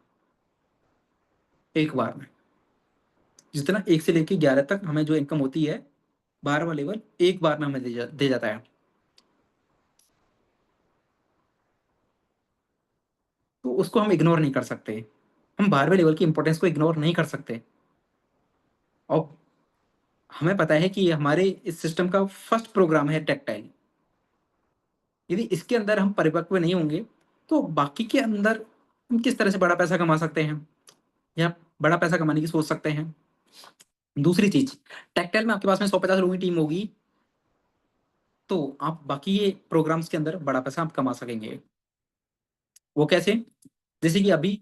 [SPEAKER 1] एक बार में जितना 1 से लेकर 11 तक हमें जो इनकम होती है, 12 लेवल एक बार में हमें दे जाता है। तो उसको हम इग्नोर नहीं कर सकते। हम 12वें लेवल की इंपॉर्टेंस को इग्नोर नहीं कर सकते। और हमें पता है कि हमारे इस सिस्टम का फर्स्ट प्रोग्राम है टेक्टाइल। यदि इसके अंदर हम परिपक्व नहीं होंगे तो बाकी के अंदर हम किस तरह से बड़ा पैसा कमा सकते हैं या बड़ा पैसा कमाने की सोच सकते हैं। दूसरी चीज, टेक्टाइल में आपके पास में 150 लोगों की टीम होगी तो आप बाकी ये प्रोग्राम्स के अंदर बड़ा पैसा आप कमा सकेंगे। वो कैसे? जैसे कि अभी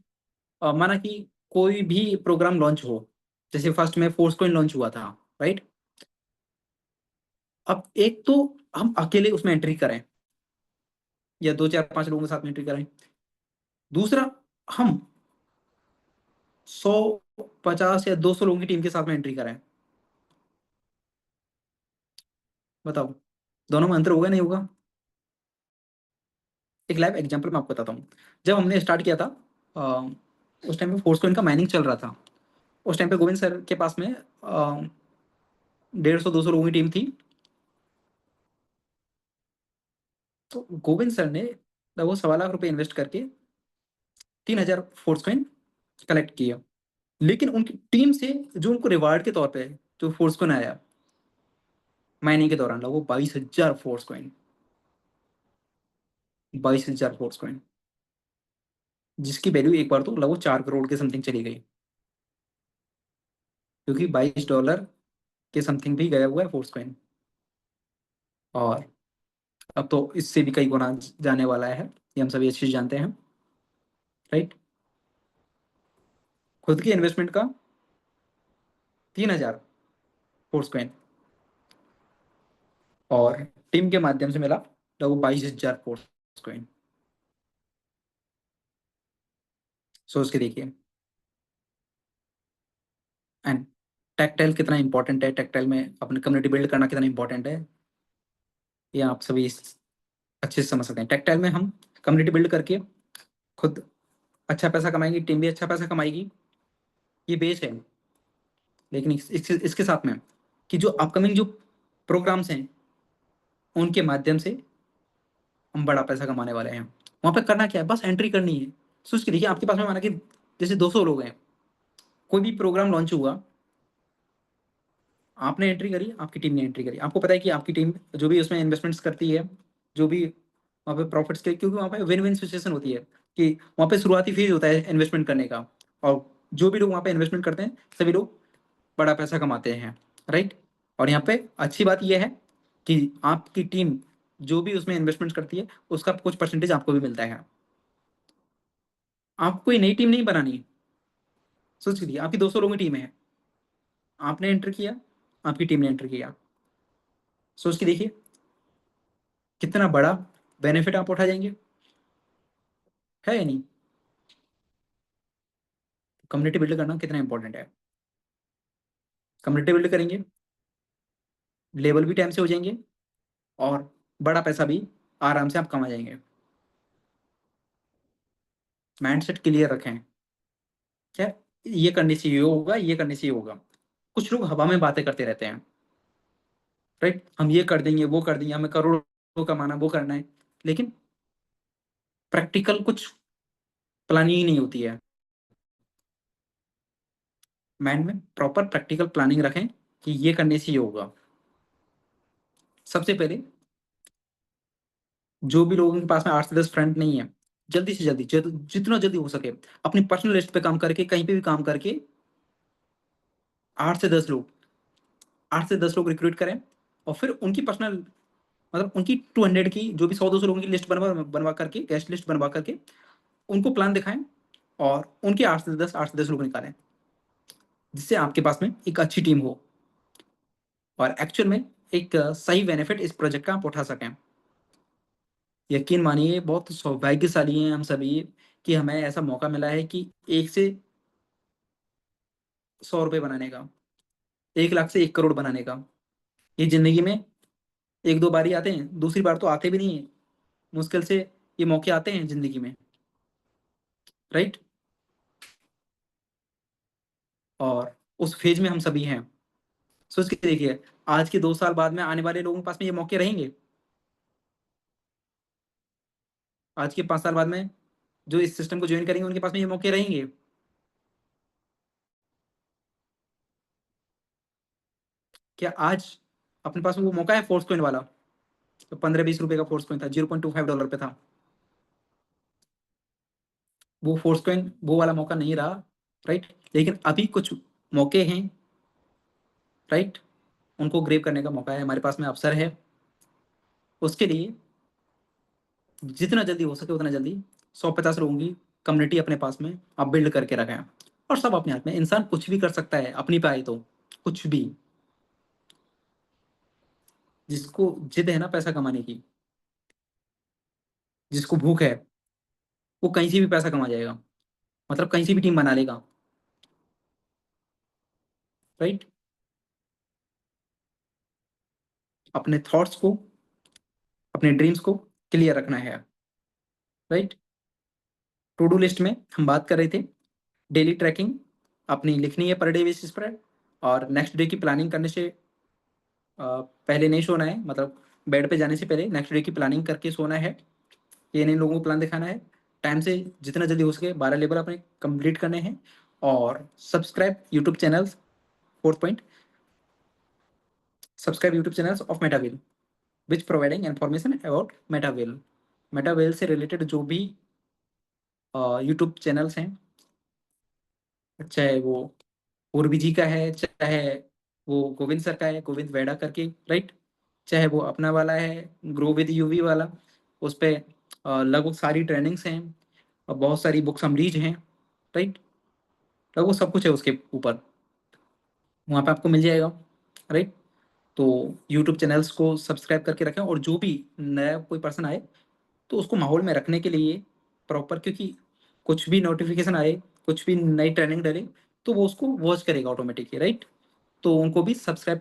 [SPEAKER 1] माना कि कोई भी प्रोग्राम लॉन्च हो, जैसे फर्स्ट में फोर्स कॉइन लॉन्च हुआ था, राइट? अब एक तो हम अकेले उसमें एंट्री करें या 2 4 5 लोगों के साथ में एंट्री करें। दूसरा, हम 100 50 या 200 लोगों की टीम के साथ में एंट्री करें। बताओ, दोनों में अंतर होगा नहीं होगा? एक लाइव एग्जांपल मैं आपको बताता हूँ। जब हमने स्टार्ट किया था उस टाइम पे फोर्स कॉइन का माइनिंग चल रहा था। उस टाइम पे गोविंद सर के पास में 150 200 लोगों की टीम थी। तो गोविंद सर ने लगभग 1.25 लाख इन्वेस्ट करके 3,000 फोर्स कॉइन कलेक्ट किया। लेकिन उनकी टीम से जो उनको रिवार्ड के तौर पे जो फोर्स कॉइन आया माइनिंग के दौरान, लगभग 22,000 फोर्स कॉइन। 22,000 फोर्स कॉइन, जिसकी वैल्यू एक बार तो लगभग 4 करोड़ के समथिंग चली गई, क्योंकि $22 के समथिंग भी गया हुआ है फोर्स कॉइन। और अब तो इससे भी कई गुना जाने वाला है, ये हम सभी अच्छे से जानते हैं, राइट? खुद की इन्वेस्टमेंट का 3,000 फोर्स कॉइन और टीम के माध्यम से मिला लगभग 22,000 फोर्स कॉइन। सोच के देखिए। एंड टेक्टाइल कितना इंपॉर्टेंट है, टेक्टाइल में अपनी कम्युनिटी बिल्ड करना कितना इंपॉर्टेंट है, ये आप सभी अच्छे से समझ सकते हैं। टेक्टाइल में हम कम्युनिटी बिल्ड करके खुद अच्छा पैसा कमाएंगे, टीम भी अच्छा पैसा कमाएगी, ये बेस है। लेकिन इसके साथ में कि जो अपकमिंग जो प्रोग्राम्स हैं उनके माध्यम से हम बड़ा पैसा कमाने वाले हैं। वहां पे करना क्या है, बस एंट्री करनी है। सोच के देखिए, आपके पास में माना कि जैसे 200 लोग हैं, कोई भी प्रोग्राम लॉन्च हुआ, आपने एंट्री करी, आपकी टीम ने एंट्री करी। आपको पता है कि आपकी टीम जो भी उसमें इन्वेस्टमेंट्स करती है, जो भी वहाँ पे प्रॉफिट्स के, क्योंकि वहाँ पे विन विन सिचुएशन होती है कि वहाँ पे शुरुआती फेज होता है इन्वेस्टमेंट करने का, और जो भी लोग वहाँ पे इन्वेस्टमेंट करते हैं सभी लोग बड़ा पैसा कमाते हैं, राइट? और यहाँ पे अच्छी बात यह है कि आपकी टीम जो भी उसमें इन्वेस्टमेंट करती है उसका कुछ परसेंटेज आपको भी मिलता है। आपको कोई नई टीम नहीं बनानी। सोच लीजिए, आपकी 200 लोगों की टीम है, आपने एंटर किया, आपकी टीम ने एंटर किया। सोच के देखिए कितना बड़ा बेनिफिट आप उठा जाएंगे, है या नहीं? कम्युनिटी बिल्ड करना कितना इंपॉर्टेंट है। कम्युनिटी बिल्ड करेंगे, लेवल भी टाइम से हो जाएंगे, और बड़ा पैसा भी आराम से आप कमा जाएंगे। माइंडसेट क्लियर रखें, क्या ये करने से ये होगा, ये करने से ये होगा। कुछ लोग हवा में बातें करते रहते हैं, राइट? हम ये कर देंगे, वो कर देंगे, हमें करोड़ों कमाना, वो करना है, लेकिन प्रैक्टिकल कुछ प्लानिंग ही नहीं होती है। माइंड में प्रॉपर प्रैक्टिकल प्लानिंग रखें कि ये करने से ये होगा। सबसे पहले, जो भी लोगों के पास में 8 से 10 फ्रेंड नहीं है, जल्दी से जल्दी जितना जल्दी हो सके अपनी पर्सनल लिस्ट पे काम करके, कहीं पे भी काम करके 8 से 10 लोग 8 से 10 लोग रिक्रूट करें, और फिर उनकी पर्सनल, मतलब उनकी 200 की, जो भी 100 200 लोगों की लिस्ट बनवा बनवा करके, गेस्ट लिस्ट बनवा करके उनको प्लान दिखाएं, और उनके 8 से 10 लोग निकालें, जिससे आपके पास में एक अच्छी टीम हो और एक्चुअल में एक सही बेनिफिट इस प्रोजेक्ट का आप उठा सकें। यकीन मानिए, बहुत सौभाग्यशाली हैं हम सभी कि हमें ऐसा मौका मिला है कि 1 से 100 रुपये बनाने का, 1 लाख से 1 करोड़ बनाने का। ये जिंदगी में 1 2 बार ही आते हैं, दूसरी बार तो आते भी नहीं है। मुश्किल से ये मौके आते हैं जिंदगी में, राइट? और उस फेज में हम सभी हैं। सोच के देखिए, आज के 2 साल बाद में आने वाले लोगों के पास में ये मौके रहेंगे? आज के 5 साल बाद में जो इस सिस्टम को ज्वाइन करेंगे उनके पास में ये मौके रहेंगे? क्या आज अपने पास में वो मौका है फोर्स कॉइन वाला? तो 15-20 रुपए का फोर्स कॉइन था, $0.25 पे था। वो फोर्स कॉइन वो वाला मौका नहीं रहा, राइट। लेकिन अभी कुछ मौके हैं, राइट, उनको ग्रेब करने का मौका है, हमारे पास में अवसर है। उसके लिए जितना जल्दी हो सके उतना जल्दी 150 लोगों की कम्युनिटी अपने पास में आप बिल्ड करके रखें। और सब अपने हाथ में, इंसान कुछ भी कर सकता है अपनी पे आए तो, कुछ भी। जिसको जिद है ना पैसा कमाने की, जिसको भूख है, वो कहीं से भी पैसा कमा जाएगा, मतलब कहीं से भी टीम बना लेगा, राइट। अपने थॉट्स को, अपने ड्रीम्स को क्लियर रखना है, राइट। टू डू लिस्ट में हम बात कर रहे थे डेली ट्रैकिंग अपनी लिखनी है पर डे बेसिस पर, और नेक्स्ट डे की प्लानिंग करने से पहले नहीं सोना है, मतलब बेड पे जाने से पहले नेक्स्ट डे की प्लानिंग करके सोना है। ये इन लोगों को प्लान दिखाना है, टाइम से जितना जल्दी हो सके 12 लेवल अपने कंप्लीट करने हैं। और subscribe YouTube channels, fourth point, subscribe YouTube channels of Metawell which providing information about Metawell. Metawell से रिलेटेड जो भी यूट्यूब चैनल्स हैं, चाहे वो पूर्वी जी का है, चाहे वो गोविंद सर का है, गोविंद वेड़ा करके, राइट, चाहे वो अपना वाला है ग्रो विद यूवी वाला, उस पे लगभग सारी ट्रेनिंग्स हैं और बहुत सारी बुक समरीज हैं, राइट। लगभग सब कुछ है उसके ऊपर, वहाँ पे आपको मिल जाएगा, राइट। तो यूट्यूब चैनल्स को सब्सक्राइब करके रखें, और जो भी नया कोई पर्सन आए तो उसको माहौल में रखने के लिए प्रॉपर, क्योंकि कुछ भी नोटिफिकेशन आए, कुछ भी नई ट्रेनिंग डले, तो वो उसको वॉच करेगा ऑटोमेटिकली, राइट। तो उनको भी सब्सक्राइब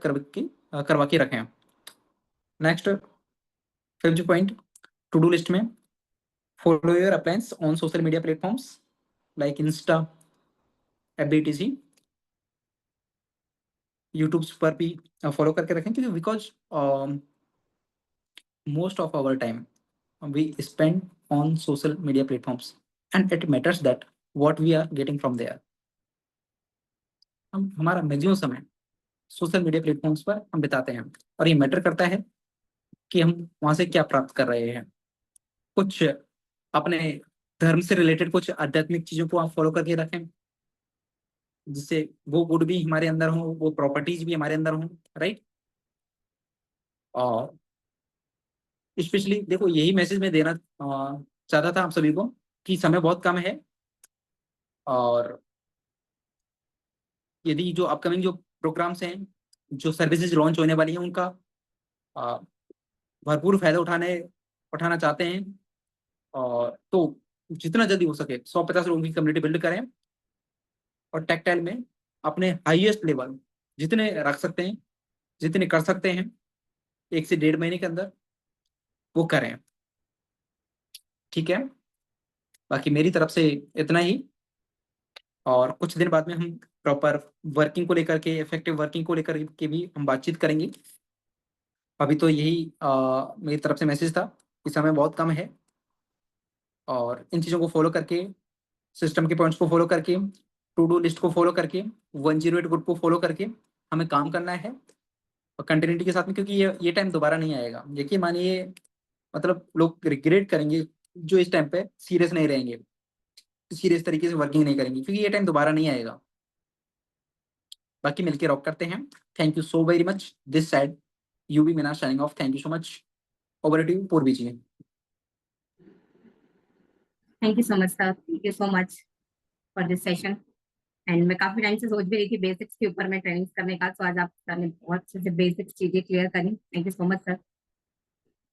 [SPEAKER 1] करवा के रखें। Next, fifth point, to do list में follow your appliance on social media platforms like Insta, FB etc, YouTube पर भी फॉलो करके रखें, क्योंकि because most of our time we spend on social media platforms and it matters that what we are getting from there। हम हमारा maximum समय social media platforms पर हम बिताते हैं, और ये मैटर करता है कि हम वहां से क्या प्राप्त कर रहे हैं। कुछ अपने धर्म से रिलेटेड कुछ आध्यात्मिक चीजों को आप फॉलो करके रखें, जिससे वो गुड भी हमारे अंदर हो, वो प्रॉपर्टीज भी हमारे अंदर हो, राइट। और स्पेशली देखो, यही मैसेज मैं देना चाहता था आप सभी को कि समय बहुत कम है, और यदि जो अपकमिंग जो प्रोग्राम्स हैं, जो सर्विसेज लॉन्च होने वाली हैं, उनका अ, भरपूर फायदा उठाना चाहते हैं, और तो जितना जल्दी हो सके 150 लोगों की कम्युनिटी बिल्ड करें, और टेक्टाइल में अपने हाईएस्ट लेवल जितने रख सकते हैं, जितने कर सकते हैं 1 से 1.5 महीने के अंदर, वो करें, ठीक है। बाकी मेरी तरफ से इतना ही, और कुछ दिन बाद में हम प्रॉपर वर्किंग को लेकर के, इफेक्टिव वर्किंग को लेकर के भी हम बातचीत करेंगे। अभी तो यही मेरी तरफ से मैसेज था कि समय बहुत कम है, और इन चीज़ों को फॉलो करके, सिस्टम के पॉइंट्स को फॉलो करके, टू डू लिस्ट को फॉलो करके, 108 ग्रुप को फॉलो करके हमें काम करना है, और कंटिन्यूटी के साथ में, क्योंकि ये टाइम दोबारा नहीं आएगा, यकीन मानिए। मतलब लोग रिग्रेट करेंगे जो इस टाइम पे सीरियस नहीं रहेंगे, सीरियस तरीके से वर्किंग नहीं करेंगे, क्योंकि ये टाइम दोबारा नहीं आएगा। बाकी मिलके रॉक करते हैं। Thank you so very much, this side UV Meena signing off. Thank you so much. Over to you Purvi ji.
[SPEAKER 2] Thank you so much sir, thank you so much for this session. And मैं काफी time से सोच भी रही थी basics के ऊपर में ट्रेनिंग करने का, तो आज आप सर ने बहुत अच्छे से बेसिक्स चीजें क्लियर करी। Thank you so much sir.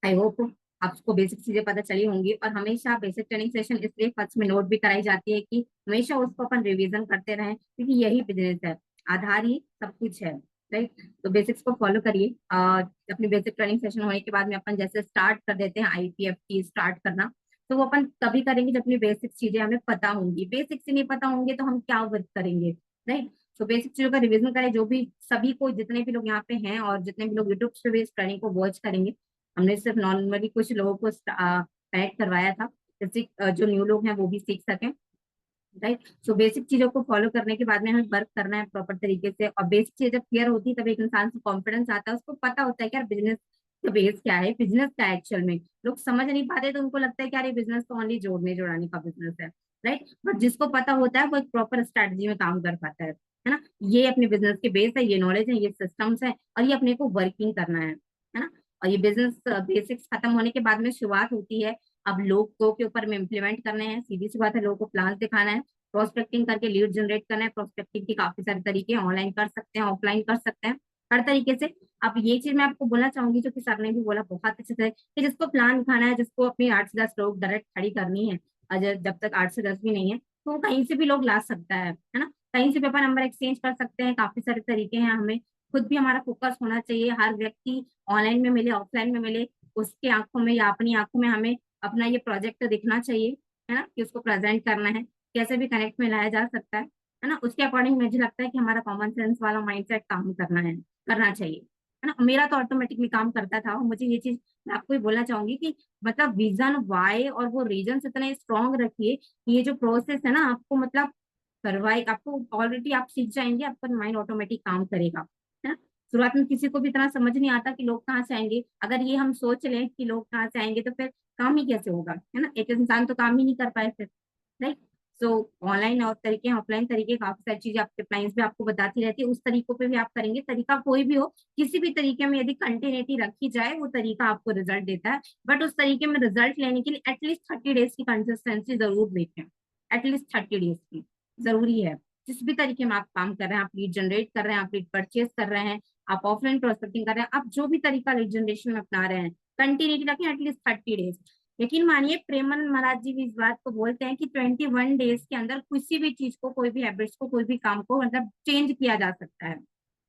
[SPEAKER 2] I hope आपको बेसिक चीजें पता चली होंगी, और हमेशा बेसिक ट्रेनिंग सेशन इसलिए फर्स्ट में नोट भी कराई जाती है कि हमेशा उसको अपन रिवीजन करते रहें, क्योंकि यही बिजनेस है, आधार ही सब कुछ है, राइट। तो बेसिक्स को फॉलो करिए। अपनी बेसिक ट्रेनिंग सेशन होने के बाद में अपन जैसे स्टार्ट कर देते हैं आईपीएफ की स्टार्ट करना, तो वो अपन तभी करेंगे जब अपनी बेसिक चीजें हमें पता होंगी। बेसिक से नहीं पता होंगे तो हम क्या वर्क करेंगे, राइट। तो बेसिक चीजों का रिवीजन करें, जो भी सभी को, जितने भी लोग यहाँ पे हैं और जितने भी लोग यूट्यूब पे भी इस ट्रेनिंग को वॉच करेंगे, हमने सिर्फ नॉर्मली कुछ लोगों को ऐड करवाया था, जिससे जो न्यू लोग हैं वो भी सीख सकें, राइट। सो बेसिक चीजों को फॉलो करने के बाद में हमें वर्क करना है प्रॉपर तरीके से, और बेसिक चीज जब क्लियर होती है तब एक इंसान से कॉन्फिडेंस आता है, उसको पता होता है कि यार बिजनेस बेस क्या है, बिजनेस क्या है एक्चुअल में। लोग समझ नहीं पाते तो उनको लगता है कि यार बिजनेस तो ओनली जोड़ने जोड़ाने का बिजनेस है, राइट। बट जिसको पता होता है वो एक प्रॉपर स्ट्रेटजी में काम कर पाता है ना। ये अपने बिजनेस के बेस है, ये नॉलेज है, ये सिस्टम्स है, और ये अपने को वर्किंग करना है ना। और ये बिजनेस बेसिक्स खत्म होने के बाद में शुरुआत होती है। अब लोगों के ऊपर में इम्प्लीमेंट करने हैं, सीधी सी बात है, लोगों को प्लान दिखाना है, प्रोस्पेक्टिंग करके लीड जनरेट करना है। प्रोस्पेक्टिंग के काफी सारे तरीके ऑनलाइन कर सकते हैं, ऑफलाइन कर सकते हैं, हर तरीके से। अब ये चीज मैं आपको बोलना चाहूंगी, जो कि सर ने भी बोला बहुत अच्छे से, कि जिसको प्लान दिखाना है, जिसको अपनी 8 से 10 लोग डायरेक्ट खड़ी करनी है, अगर जब तक 8 से 10 भी नहीं है, तो वो कहीं से भी लोग ला सकता है ना। कहीं से भी अपन नंबर एक्सचेंज कर सकते हैं, काफी सारे तरीके हैं। हमें खुद भी हमारा फोकस होना चाहिए, हर व्यक्ति ऑनलाइन में मिले ऑफलाइन में मिले, उसके आंखों में या अपनी आंखों में हमें अपना ये प्रोजेक्ट दिखना चाहिए, है ना, कि उसको प्रेजेंट करना है, कैसे भी कनेक्ट में लाया जा सकता है ना। उसके अकॉर्डिंग मुझे लगता है कि हमारा कॉमन सेंस वाला माइंडसेट काम करना चाहिए, है ना। मेरा तो ऑटोमेटिकली काम करता था, और मुझे ये चीज मैं आपको भी बोलना चाहूंगी कि मतलब विजन वाई और वो रीजन इतने स्ट्रांग रखिए कि ये जो प्रोसेस है ना, आपको मतलब करवाए, आपको ऑलरेडी आप सीख जाएंगे, आपका माइंड ऑटोमेटिक काम करेगा, है ना। शुरुआत में किसी को भी इतना समझ नहीं आता कि लोग कहाँ से आएंगे। अगर ये हम सोच लें कि लोग कहाँ से आएंगे, तो फिर काम ही कैसे होगा, है ना। एक इंसान तो काम ही नहीं कर पाए फिर, राइट। सो ऑनलाइन और तरीके ऑफलाइन तरीके, काफी सारी चीजें आपके क्लाइंट्स भी आपको बताती रहती है, उस तरीकों पे भी आप करेंगे। तरीका कोई भी हो, किसी भी तरीके में यदि कंटिन्यूटी रखी जाए, वो तरीका आपको रिजल्ट देता है। बट उस तरीके में रिजल्ट लेने के लिए एटलीस्ट 30 डेज की कंसिस्टेंसी जरूर देखें, एटलीस्ट 30 डेज की जरूरी है। जिस भी तरीके में आप काम कर रहे हैं, आप लीड जनरेट कर रहे हैं, आप लीड परचेज कर रहे हैं, आप ऑफलाइन प्रोस्पेक्टिंग कर रहे हैं, आप जो भी तरीका लीड जनरेशन में अपना रहे हैं, कंटिन्यूटी रखें एटलीस्ट 30 डेज। लेकिन मानिए प्रेमन महाराज जी भी इस बात को बोलते हैं कि 21 डेज के अंदर किसी भी चीज को, कोई भी हैबिट्स को, कोई भी काम को मतलब चेंज किया जा सकता है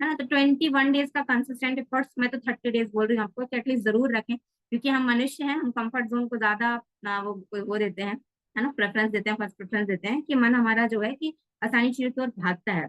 [SPEAKER 2] ना। तो 21 डेज का कंसिस्टेंट एफर्ट्स, मैं तो 30 डेज बोल रही हूँ आपको, कि एटलीस्ट जरूर रखें, क्योंकि हम मनुष्य हैं, हम कंफर्ट जोन को ज्यादा वो देते हैं, है ना, प्रेफरेंस देते हैं, फर्स्ट प्रेफरेंस देते हैं, कि मन हमारा जो है कि आसानी चीजों की ओर भागता है,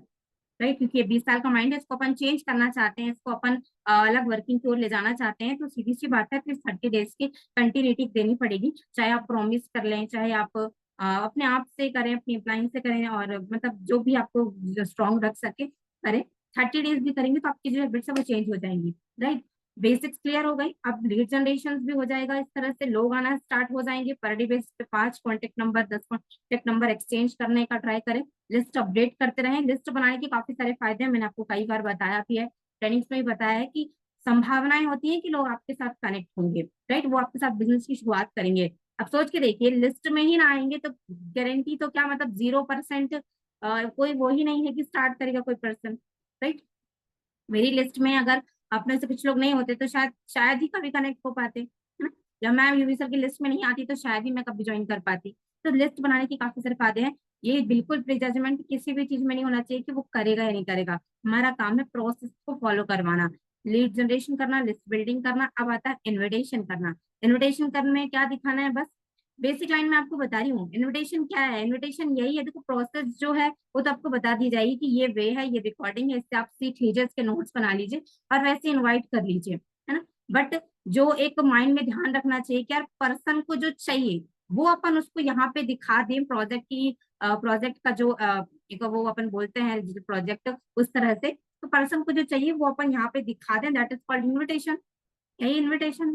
[SPEAKER 2] राइट। क्योंकि ये 20 साल का माइंड है, इसको अपन चेंज करना चाहते हैं, इसको अपन अलग वर्किंग की ओर ले जाना चाहते हैं, तो सीधी सी बात है फिर 30 डेज की कंटिन्यूटी देनी पड़ेगी। चाहे आप प्रॉमिस कर लें, चाहे आप अपने आप से करें, अपनी अप्लाइन से करें, और मतलब जो भी आपको स्ट्रांग रख सके करें। 30 डेज भी करेंगे तो आपकी जो हैबिट्स है वो चेंज हो जाएंगी, राइट। बेसिक्स क्लियर हो गई, अब लीड जनरेशन भी हो जाएगा, इस तरह से लोग आना स्टार्ट हो जाएंगे। पर डे बेसिस पे 5 contact number, 10 contact number exchange करने का ट्राई करें। लिस्ट अपडेट करते रहें। लिस्ट बनाने के काफी सारे फायदे हैं, मैंने आपको कई बार बताया भी है, ट्रेनिंग्स में भी बताया है, कि संभावनाएं होती है कि लोग आपके साथ कनेक्ट होंगे, राइट, वो आपके साथ बिजनेस की शुरुआत करेंगे। अब सोच के देखिए, लिस्ट में ही ना आएंगे तो गारंटी तो क्या, मतलब 0% कोई वो ही नहीं है कि स्टार्ट करेगा कोई पर्सन, राइट। मेरी लिस्ट में अगर आप में से कुछ लोग नहीं होते तो शायद शायद ही कभी कनेक्ट हो पाते, है ना। या मैं यूवी सर की लिस्ट में नहीं आती तो शायद ही मैं कभी ज्वाइन कर पाती। तो लिस्ट बनाने के काफी सारे फायदे हैं। ये बिल्कुल प्रीजजमेंट किसी भी चीज में नहीं होना चाहिए कि वो करेगा या नहीं करेगा। हमारा काम है प्रोसेस को फॉलो करवाना, लीड जनरेशन करना, लिस्ट बिल्डिंग करना। अब आता है इन्विटेशन करना। इन्विटेशन करने में क्या दिखाना है, बस बेसिक लाइन में आपको बता रही हूँ। इनविटेशन क्या है, इनविटेशन यही है, देखो प्रोसेस जो है वो तो आपको बता दी जाएगी कि ये वे है, ये रिकॉर्डिंग है, इससे आप सीख लीजिए, इसके नोट्स बना लीजिए और वैसे इनवाइट कर लीजिए, है ना। बट जो एक माइंड में ध्यान रखना चाहिए कि यार पर्सन को जो चाहिए वो अपन उसको यहाँ पे दिखा दें, प्रोजेक्ट का जो एक वो अपन बोलते हैं प्रोजेक्ट, उस तरह से तो पर्सन को जो चाहिए वो अपन यहाँ पे दिखा दें, दैट इज कॉल्ड इन्विटेशन। यही इन्विटेशन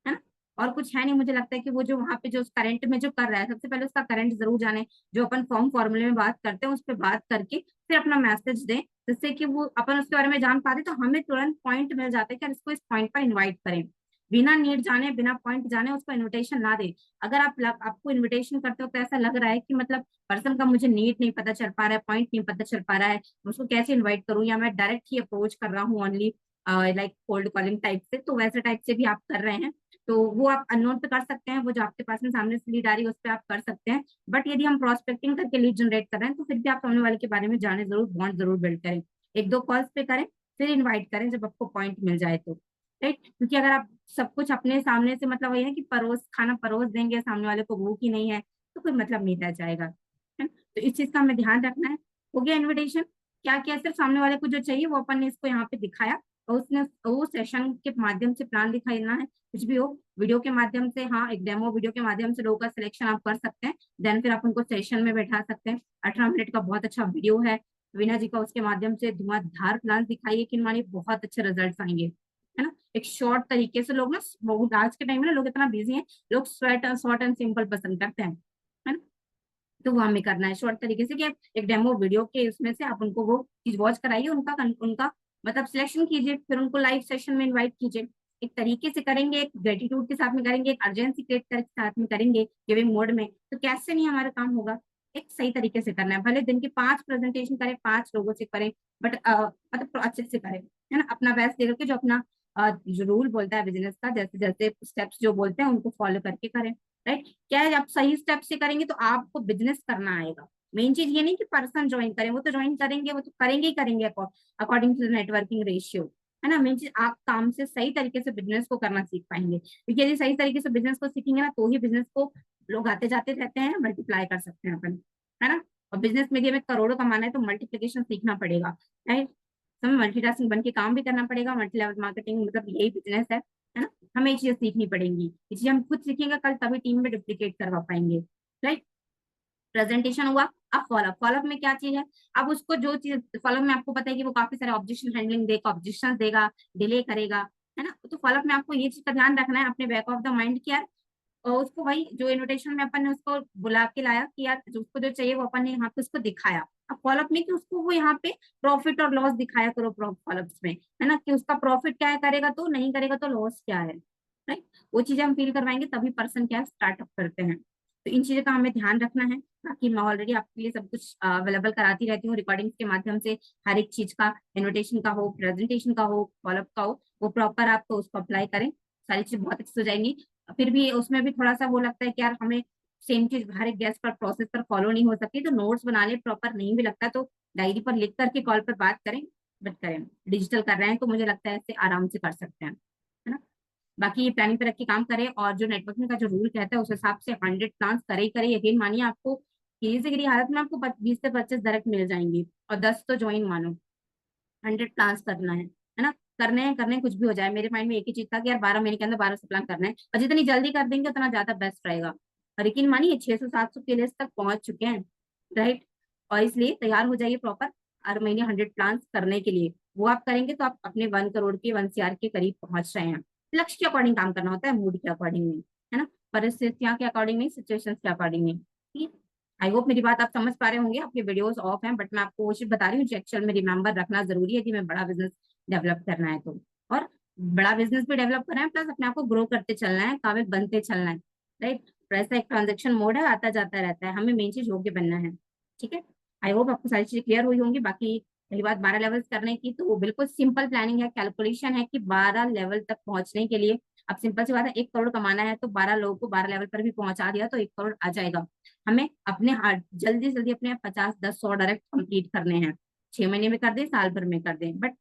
[SPEAKER 2] है ना, और कुछ है नहीं। मुझे लगता है कि वो जो वहां पे जो करंट में जो कर रहा है, सबसे पहले उसका करंट जरूर जाने। जो अपन फॉर्म फॉर्मूले में बात करते हैं उस पर बात करके फिर अपना मैसेज दें, जिससे कि वो अपन उसके बारे में जान पाते, तो हमें तुरंत पॉइंट मिल जाता है कि यार इसको इस पॉइंट पर इन्वाइट करें। बिना नीड जाने, बिना पॉइंट जाने उसको इन्विटेशन ना दे। अगर आपको इन्विटेशन करते हो तो ऐसा लग रहा है कि मतलब पर्सन का मुझे नीड नहीं पता चल पा रहा है, पॉइंट नहीं पता चल पा रहा है, मैं उसको कैसे इन्वाइट करूँ, या मैं डायरेक्ट ही अप्रोच कर रहा हूँ only like cold calling type से, तो वैसे टाइप से भी आप कर रहे हैं, तो वो आप अननोन पे कर सकते हैं। वो जो आपके पास में सामने से लीड आ रही है उस पर आप कर सकते हैं। बट यदि हम प्रोस्पेक्टिंग करके लीड जनरेट कर रहे हैं तो फिर भी आप सामने वाले के बारे में जाने जरूर, बॉन्ड जरूर बिल्ड करें। 1-2 कॉल्स पे करें, फिर इन्वाइट करें जब आपको पॉइंट मिल जाए तो, राइट। क्योंकि अगर आप सब कुछ अपने सामने से, मतलब वही है कि खाना परोस देंगे, सामने वाले को भूख ही नहीं है, तो कोई मतलब नहीं रह जाएगा, है ना? तो इस चीज का हमें ध्यान रखना है। हो गया इन्विटेशन। क्या क्या, सिर्फ सामने वाले को जो चाहिए वो अपन ने इसको यहाँ पे दिखाया, और उसने वो सेशन के माध्यम से प्लान दिखाना है। कुछ भी हो, वीडियो के माध्यम से, हाँ एक डेमो वीडियो के माध्यम से लोगों का सिलेक्शन आप कर सकते हैं। देन फिर आप उनको सेशन में बैठा सकते हैं। 18 मिनट का बहुत अच्छा वीडियो है वीना जी का, उसके माध्यम से धुआंधार प्लान दिखाइए कि हमारे बहुत अच्छे रिजल्ट आएंगे। है ना। एक शॉर्ट तरीके से लोग ना, बहुत आज के टाइम में ना लोग इतना बिजी हैं, लोग स्वेट शॉर्ट एंड सिंपल पसंद करते हैं, है ना। तो वो हमें करना है शॉर्ट तरीके से कि आप एक डेमो वीडियो के उसमें से आप उनको वो चीज वॉच कराइए, उनका उनका मतलब सिलेक्शन कीजिए, फिर उनको लाइव सेशन में इनवाइट कीजिए। एक तरीके से करेंगे, एक ग्रेटिट्यूड के साथ में करेंगे, एक अर्जेंसी क्रिएट करके साथ में करेंगे गिविंग मोड में, तो कैसे नहीं हमारा काम होगा। एक सही तरीके से करना है, भले दिन के 5 प्रेजेंटेशन करें, 5 लोगों से करें, बट मतलब अच्छे से करें, है ना। अपना बेस्ट दे करके, जो अपना जो रूल बोलता है बिजनेस का, जैसे जैसे स्टेप्स जो बोलते हैं उनको फॉलो करके करें, राइट। क्या है, आप सही स्टेप से करेंगे तो आपको बिजनेस करना आएगा। मेन चीज ये नहीं कि पर्सन ज्वाइन करें, वो तो ज्वाइन करेंगे, वो तो करेंगे ही करेंगे according to the networking ratio, है ना। मेन चीज आप काम से सही तरीके से बिजनेस को करना सीख पाएंगे, क्योंकि यदि सही तरीके से बिजनेस को सीखेंगे ना, तो ही बिजनेस को लोग आते जाते रहते हैं, मल्टीप्लाई कर सकते हैं अपन, है ना। और बिजनेस में यदि हमें करोड़ों कमाना है तो मल्टीप्लीकेशन सीखना पड़ेगा, राइट। हमें मल्टीटास्किंग बन के काम भी करना पड़ेगा, मल्टी लेवल मार्केटिंग मतलब यही बिजनेस है ना। हमें ये चीजें सीखनी पड़ेंगी, ये चीजें हम खुद सीखेंगे, कल तभी टीम में डुप्लीकेट करवा पाएंगे, राइट। प्रेजेंटेशन हुआ। अब फॉलोअप, फॉलोअप में क्या चीज है, अब उसको जो चीज फॉलोअप में आपको पता है कि वो काफी सारे ऑब्जेक्शन हैंडलिंग देगा, ऑब्जेक्शन देगा, डिले करेगा, है ना। तो फॉलोअप में आपको ये चीज का ध्यान रखना है अपने बैक ऑफ द माइंड कि यार और उसको वही जो इनविटेशन में अपन ने उसको बुला के लाया कि यार जो उसको जो चाहिए वो अपन ने यहाँ पे उसको दिखाया। अब फॉलोअप में कि उसको वो यहाँ पे प्रॉफिट और लॉस दिखाया करो फॉलोअप में, है ना, कि उसका प्रॉफिट क्या है करेगा तो, नहीं करेगा तो लॉस क्या है, राइट। वो चीजें हम फील करवाएंगे तभी पर्सन क्या स्टार्टअप करते हैं। तो इन चीजों का हमें ध्यान रखना है। बाकी मैं ऑलरेडी आपके लिए सब कुछ अवेलेबल कराती रहती हूँ रिकॉर्डिंग्स के माध्यम से, हर एक चीज का, इन्विटेशन का हो, प्रेजेंटेशन का हो, फॉलोअप का हो, वो प्रॉपर आप तो उसको अप्लाई करें, सारी चीज बहुत अच्छी हो जाएंगी। फिर भी उसमें भी थोड़ा सा वो लगता है कि यार हमें सेम चीज हर एक गेस्ट पर प्रोसेस पर फॉलो नहीं हो सकती, तो नोट्स बना ले, प्रॉपर नहीं भी लगता तो डायरी पर लिख करके कॉल पर बात करें, बट करें। डिजिटल कर रहे हैं तो मुझे लगता है इससे आराम से कर सकते हैं, है ना। बाकी ये प्लानिंग पे रख के काम करें, और जो नेटवर्किंग का जो रूल कहता है उस हिसाब से 100 प्लान्स करे ही करे। यकीन मानिए आपको किसी से किसी हालत में आपको 20 से 25 डायरेक्ट मिल जाएंगी, और 10 तो ज्वाइन मानो। 100 प्लान्स करना है ना। करने हैं कुछ भी हो जाए। मेरे माइंड में एक ही चीज था कि यार 12 महीने के अंदर 12 से प्लान करना है, और जितनी जल्दी कर देंगे उतना ज्यादा बेस्ट रहेगा। और यकीन मानिए 600-700 के लिस्ट तक पहुंच चुके हैं, राइट। और इसलिए तैयार हो जाइए प्रॉपर हर महीने 100 प्लान करने के लिए। वो आप करेंगे तो आप अपने 1 करोड़ के 1 CR के करीब पहुंच रहे हैं। लक्ष्य के अकॉर्डिंग काम करना होता है, मूड के अकॉर्डिंग नहीं, है ना, परिस्थितियों के अकॉर्डिंग नहीं, सिचुएशन के अकॉर्डिंग नहीं, ठीक है। आई होप मेरी बात आप समझ पा रहे होंगे। आपके वीडियोस ऑफ हैं, बट मैं आपको वो चीज बता रही हूँ जो एक्चुअल में रिमेंबर रखना जरूरी है कि मैं बड़ा बिजनेस डेवलप करना है तो। और बड़ा बिजनेस भी डेवलप करना है, प्लस अपने आप को ग्रो करते चलना है, काबिल बनते चलना है, राइट। पैसा एक ट्रांजेक्शन मोड है, आता जाता रहता है, हमें मेन चीज योग्य बनना है, ठीक है। आई होप आपको सारी चीजें क्लियर हुई होंगी। बाकी रही बात 12 लेवल्स करने की, तो वो बिल्कुल सिंपल प्लानिंग है, कैलकुलेशन है कि 12 लेवल तक पहुंचने के लिए, अब सिंपल सी बात है, 1 करोड़ कमाना है तो 12 लोगों को 12 लेवल पर भी पहुंचा दिया तो 1 करोड़ आ जाएगा। हमें अपने जल्दी जल्दी अपने 50, 10, 100 डायरेक्ट कंप्लीट करने हैं। 6 महीने में कर दें, साल भर में कर दें, बट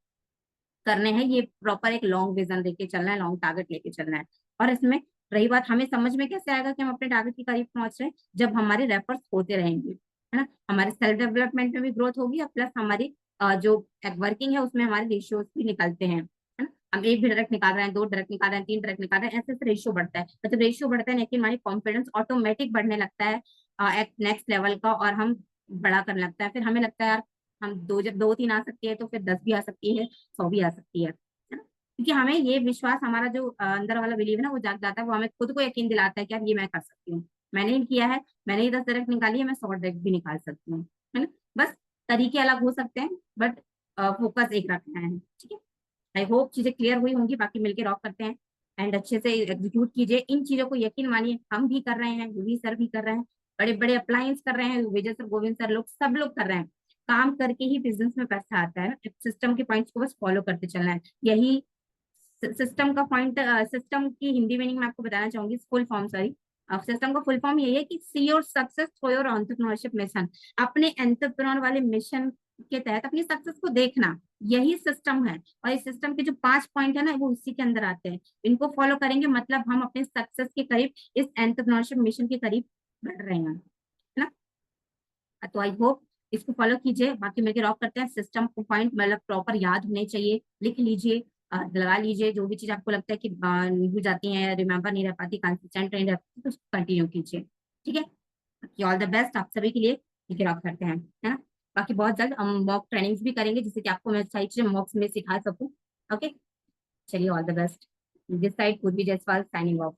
[SPEAKER 2] करने हैं ये प्रॉपर एक लॉन्ग विजन लेके चलना है, लॉन्ग टारगेट लेके चलना है। और इसमें रही बात, हमें समझ में कैसे आएगा कि हम अपने टारगेट के करीब पहुंच रहे हैं, जब हमारे रेफर्स होते रहेंगे, है ना। हमारे सेल्फ डेवलपमेंट में भी ग्रोथ होगी, और प्लस हमारी जो वर्किंग है उसमें हमारे रेशियोज भी निकलते हैं, है ना। हम एक भी डायरेक्ट निकाल रहे हैं, 2 डायरेक्ट निकाल रहे हैं, 3 डायरेक्ट निकाल रहे हैं, ऐसे ऐसे रेशियो बढ़ता है। मतलब रेशियो बढ़ता है लेकिन हमारी कॉन्फिडेंस ऑटोमेटिक बढ़ने लगता है एट नेक्स्ट लेवल का, और हम बड़ा करने लगता है। फिर हमें लगता है यार हम दो, जब 2-3 आ सकती है तो फिर 10 भी आ सकती है, 100 भी आ सकती है ना। क्योंकि हमें ये विश्वास, हमारा जो अंदर वाला बिलीव है ना, वो जाग जाता है, वो हमें खुद को यकीन दिलाता है कि यार ये मैं कर सकती हूँ, मैंने ही किया है, मैंने ही 10 डायरेक्ट निकाली है, मैं 100 डायरेक्ट भी निकाल सकती हूँ, है ना। बस तरीके अलग हो सकते हैं, बट फोकस एक रखना है, ठीक है। आई होप चीजें क्लियर हुई होंगी। बाकी मिलके रॉक करते हैं, एंड अच्छे से एग्जीक्यूट कीजिए इन चीजों को। यकीन मानिए हम भी कर रहे हैं, यूवी सर भी कर रहे हैं, बड़े बड़े अप्लायंस कर रहे हैं, विजय सर, गोविंद सर, लोग सब लोग कर रहे हैं। काम करके ही बिजनेस में पैसा आता है, सिस्टम के पॉइंट्स को बस फॉलो करते चलना है। यही सिस्टम का पॉइंट, सिस्टम की हिंदी मीनिंग मैं आपको बताना चाहूंगी, फुल फॉर्म, सॉरी। सिस्टम का फुल फॉर्म यही है कि see your success for your entrepreneurship mission. अपने एंटरप्रेन्योर वाले मिशन के तहत अपनी सक्सेस को देखना, यही सिस्टम है। और इस सिस्टम के जो 5 पॉइंट है ना, वो उसी के अंदर आते हैं। इनको फॉलो करेंगे मतलब हम अपने सक्सेस के करीब, इस एंटरप्रेन्योरशिप मिशन के करीब बढ़ रहे हैं, है ना। तो आई होप इसको फॉलो कीजिए। बाकी मिलकर रॉक करते हैं। सिस्टम को पॉइंट मतलब प्रॉपर याद होने चाहिए, लिख लीजिए, लगा लीजिए। जो भी चीज आपको लगता है कि भूल जाती है, रिमेम्बर नहीं रह पाती, कंसिस्टेंट नहीं रह पाती, तो उसको कंटिन्यू कीजिए, ठीक है। बाकी ऑल द बेस्ट आप सभी के लिए। मिलकर रॉक करते हैं, है ना। बाकी बहुत जल्द हम मॉक ट्रेनिंग्स भी करेंगे, जिससे कि आपको मैं सारी चीजें मॉक्स में सिखा सकूं, ओके। चलिए all the best. This side पूर्वी जायसवाल साइनिंग ऑफ।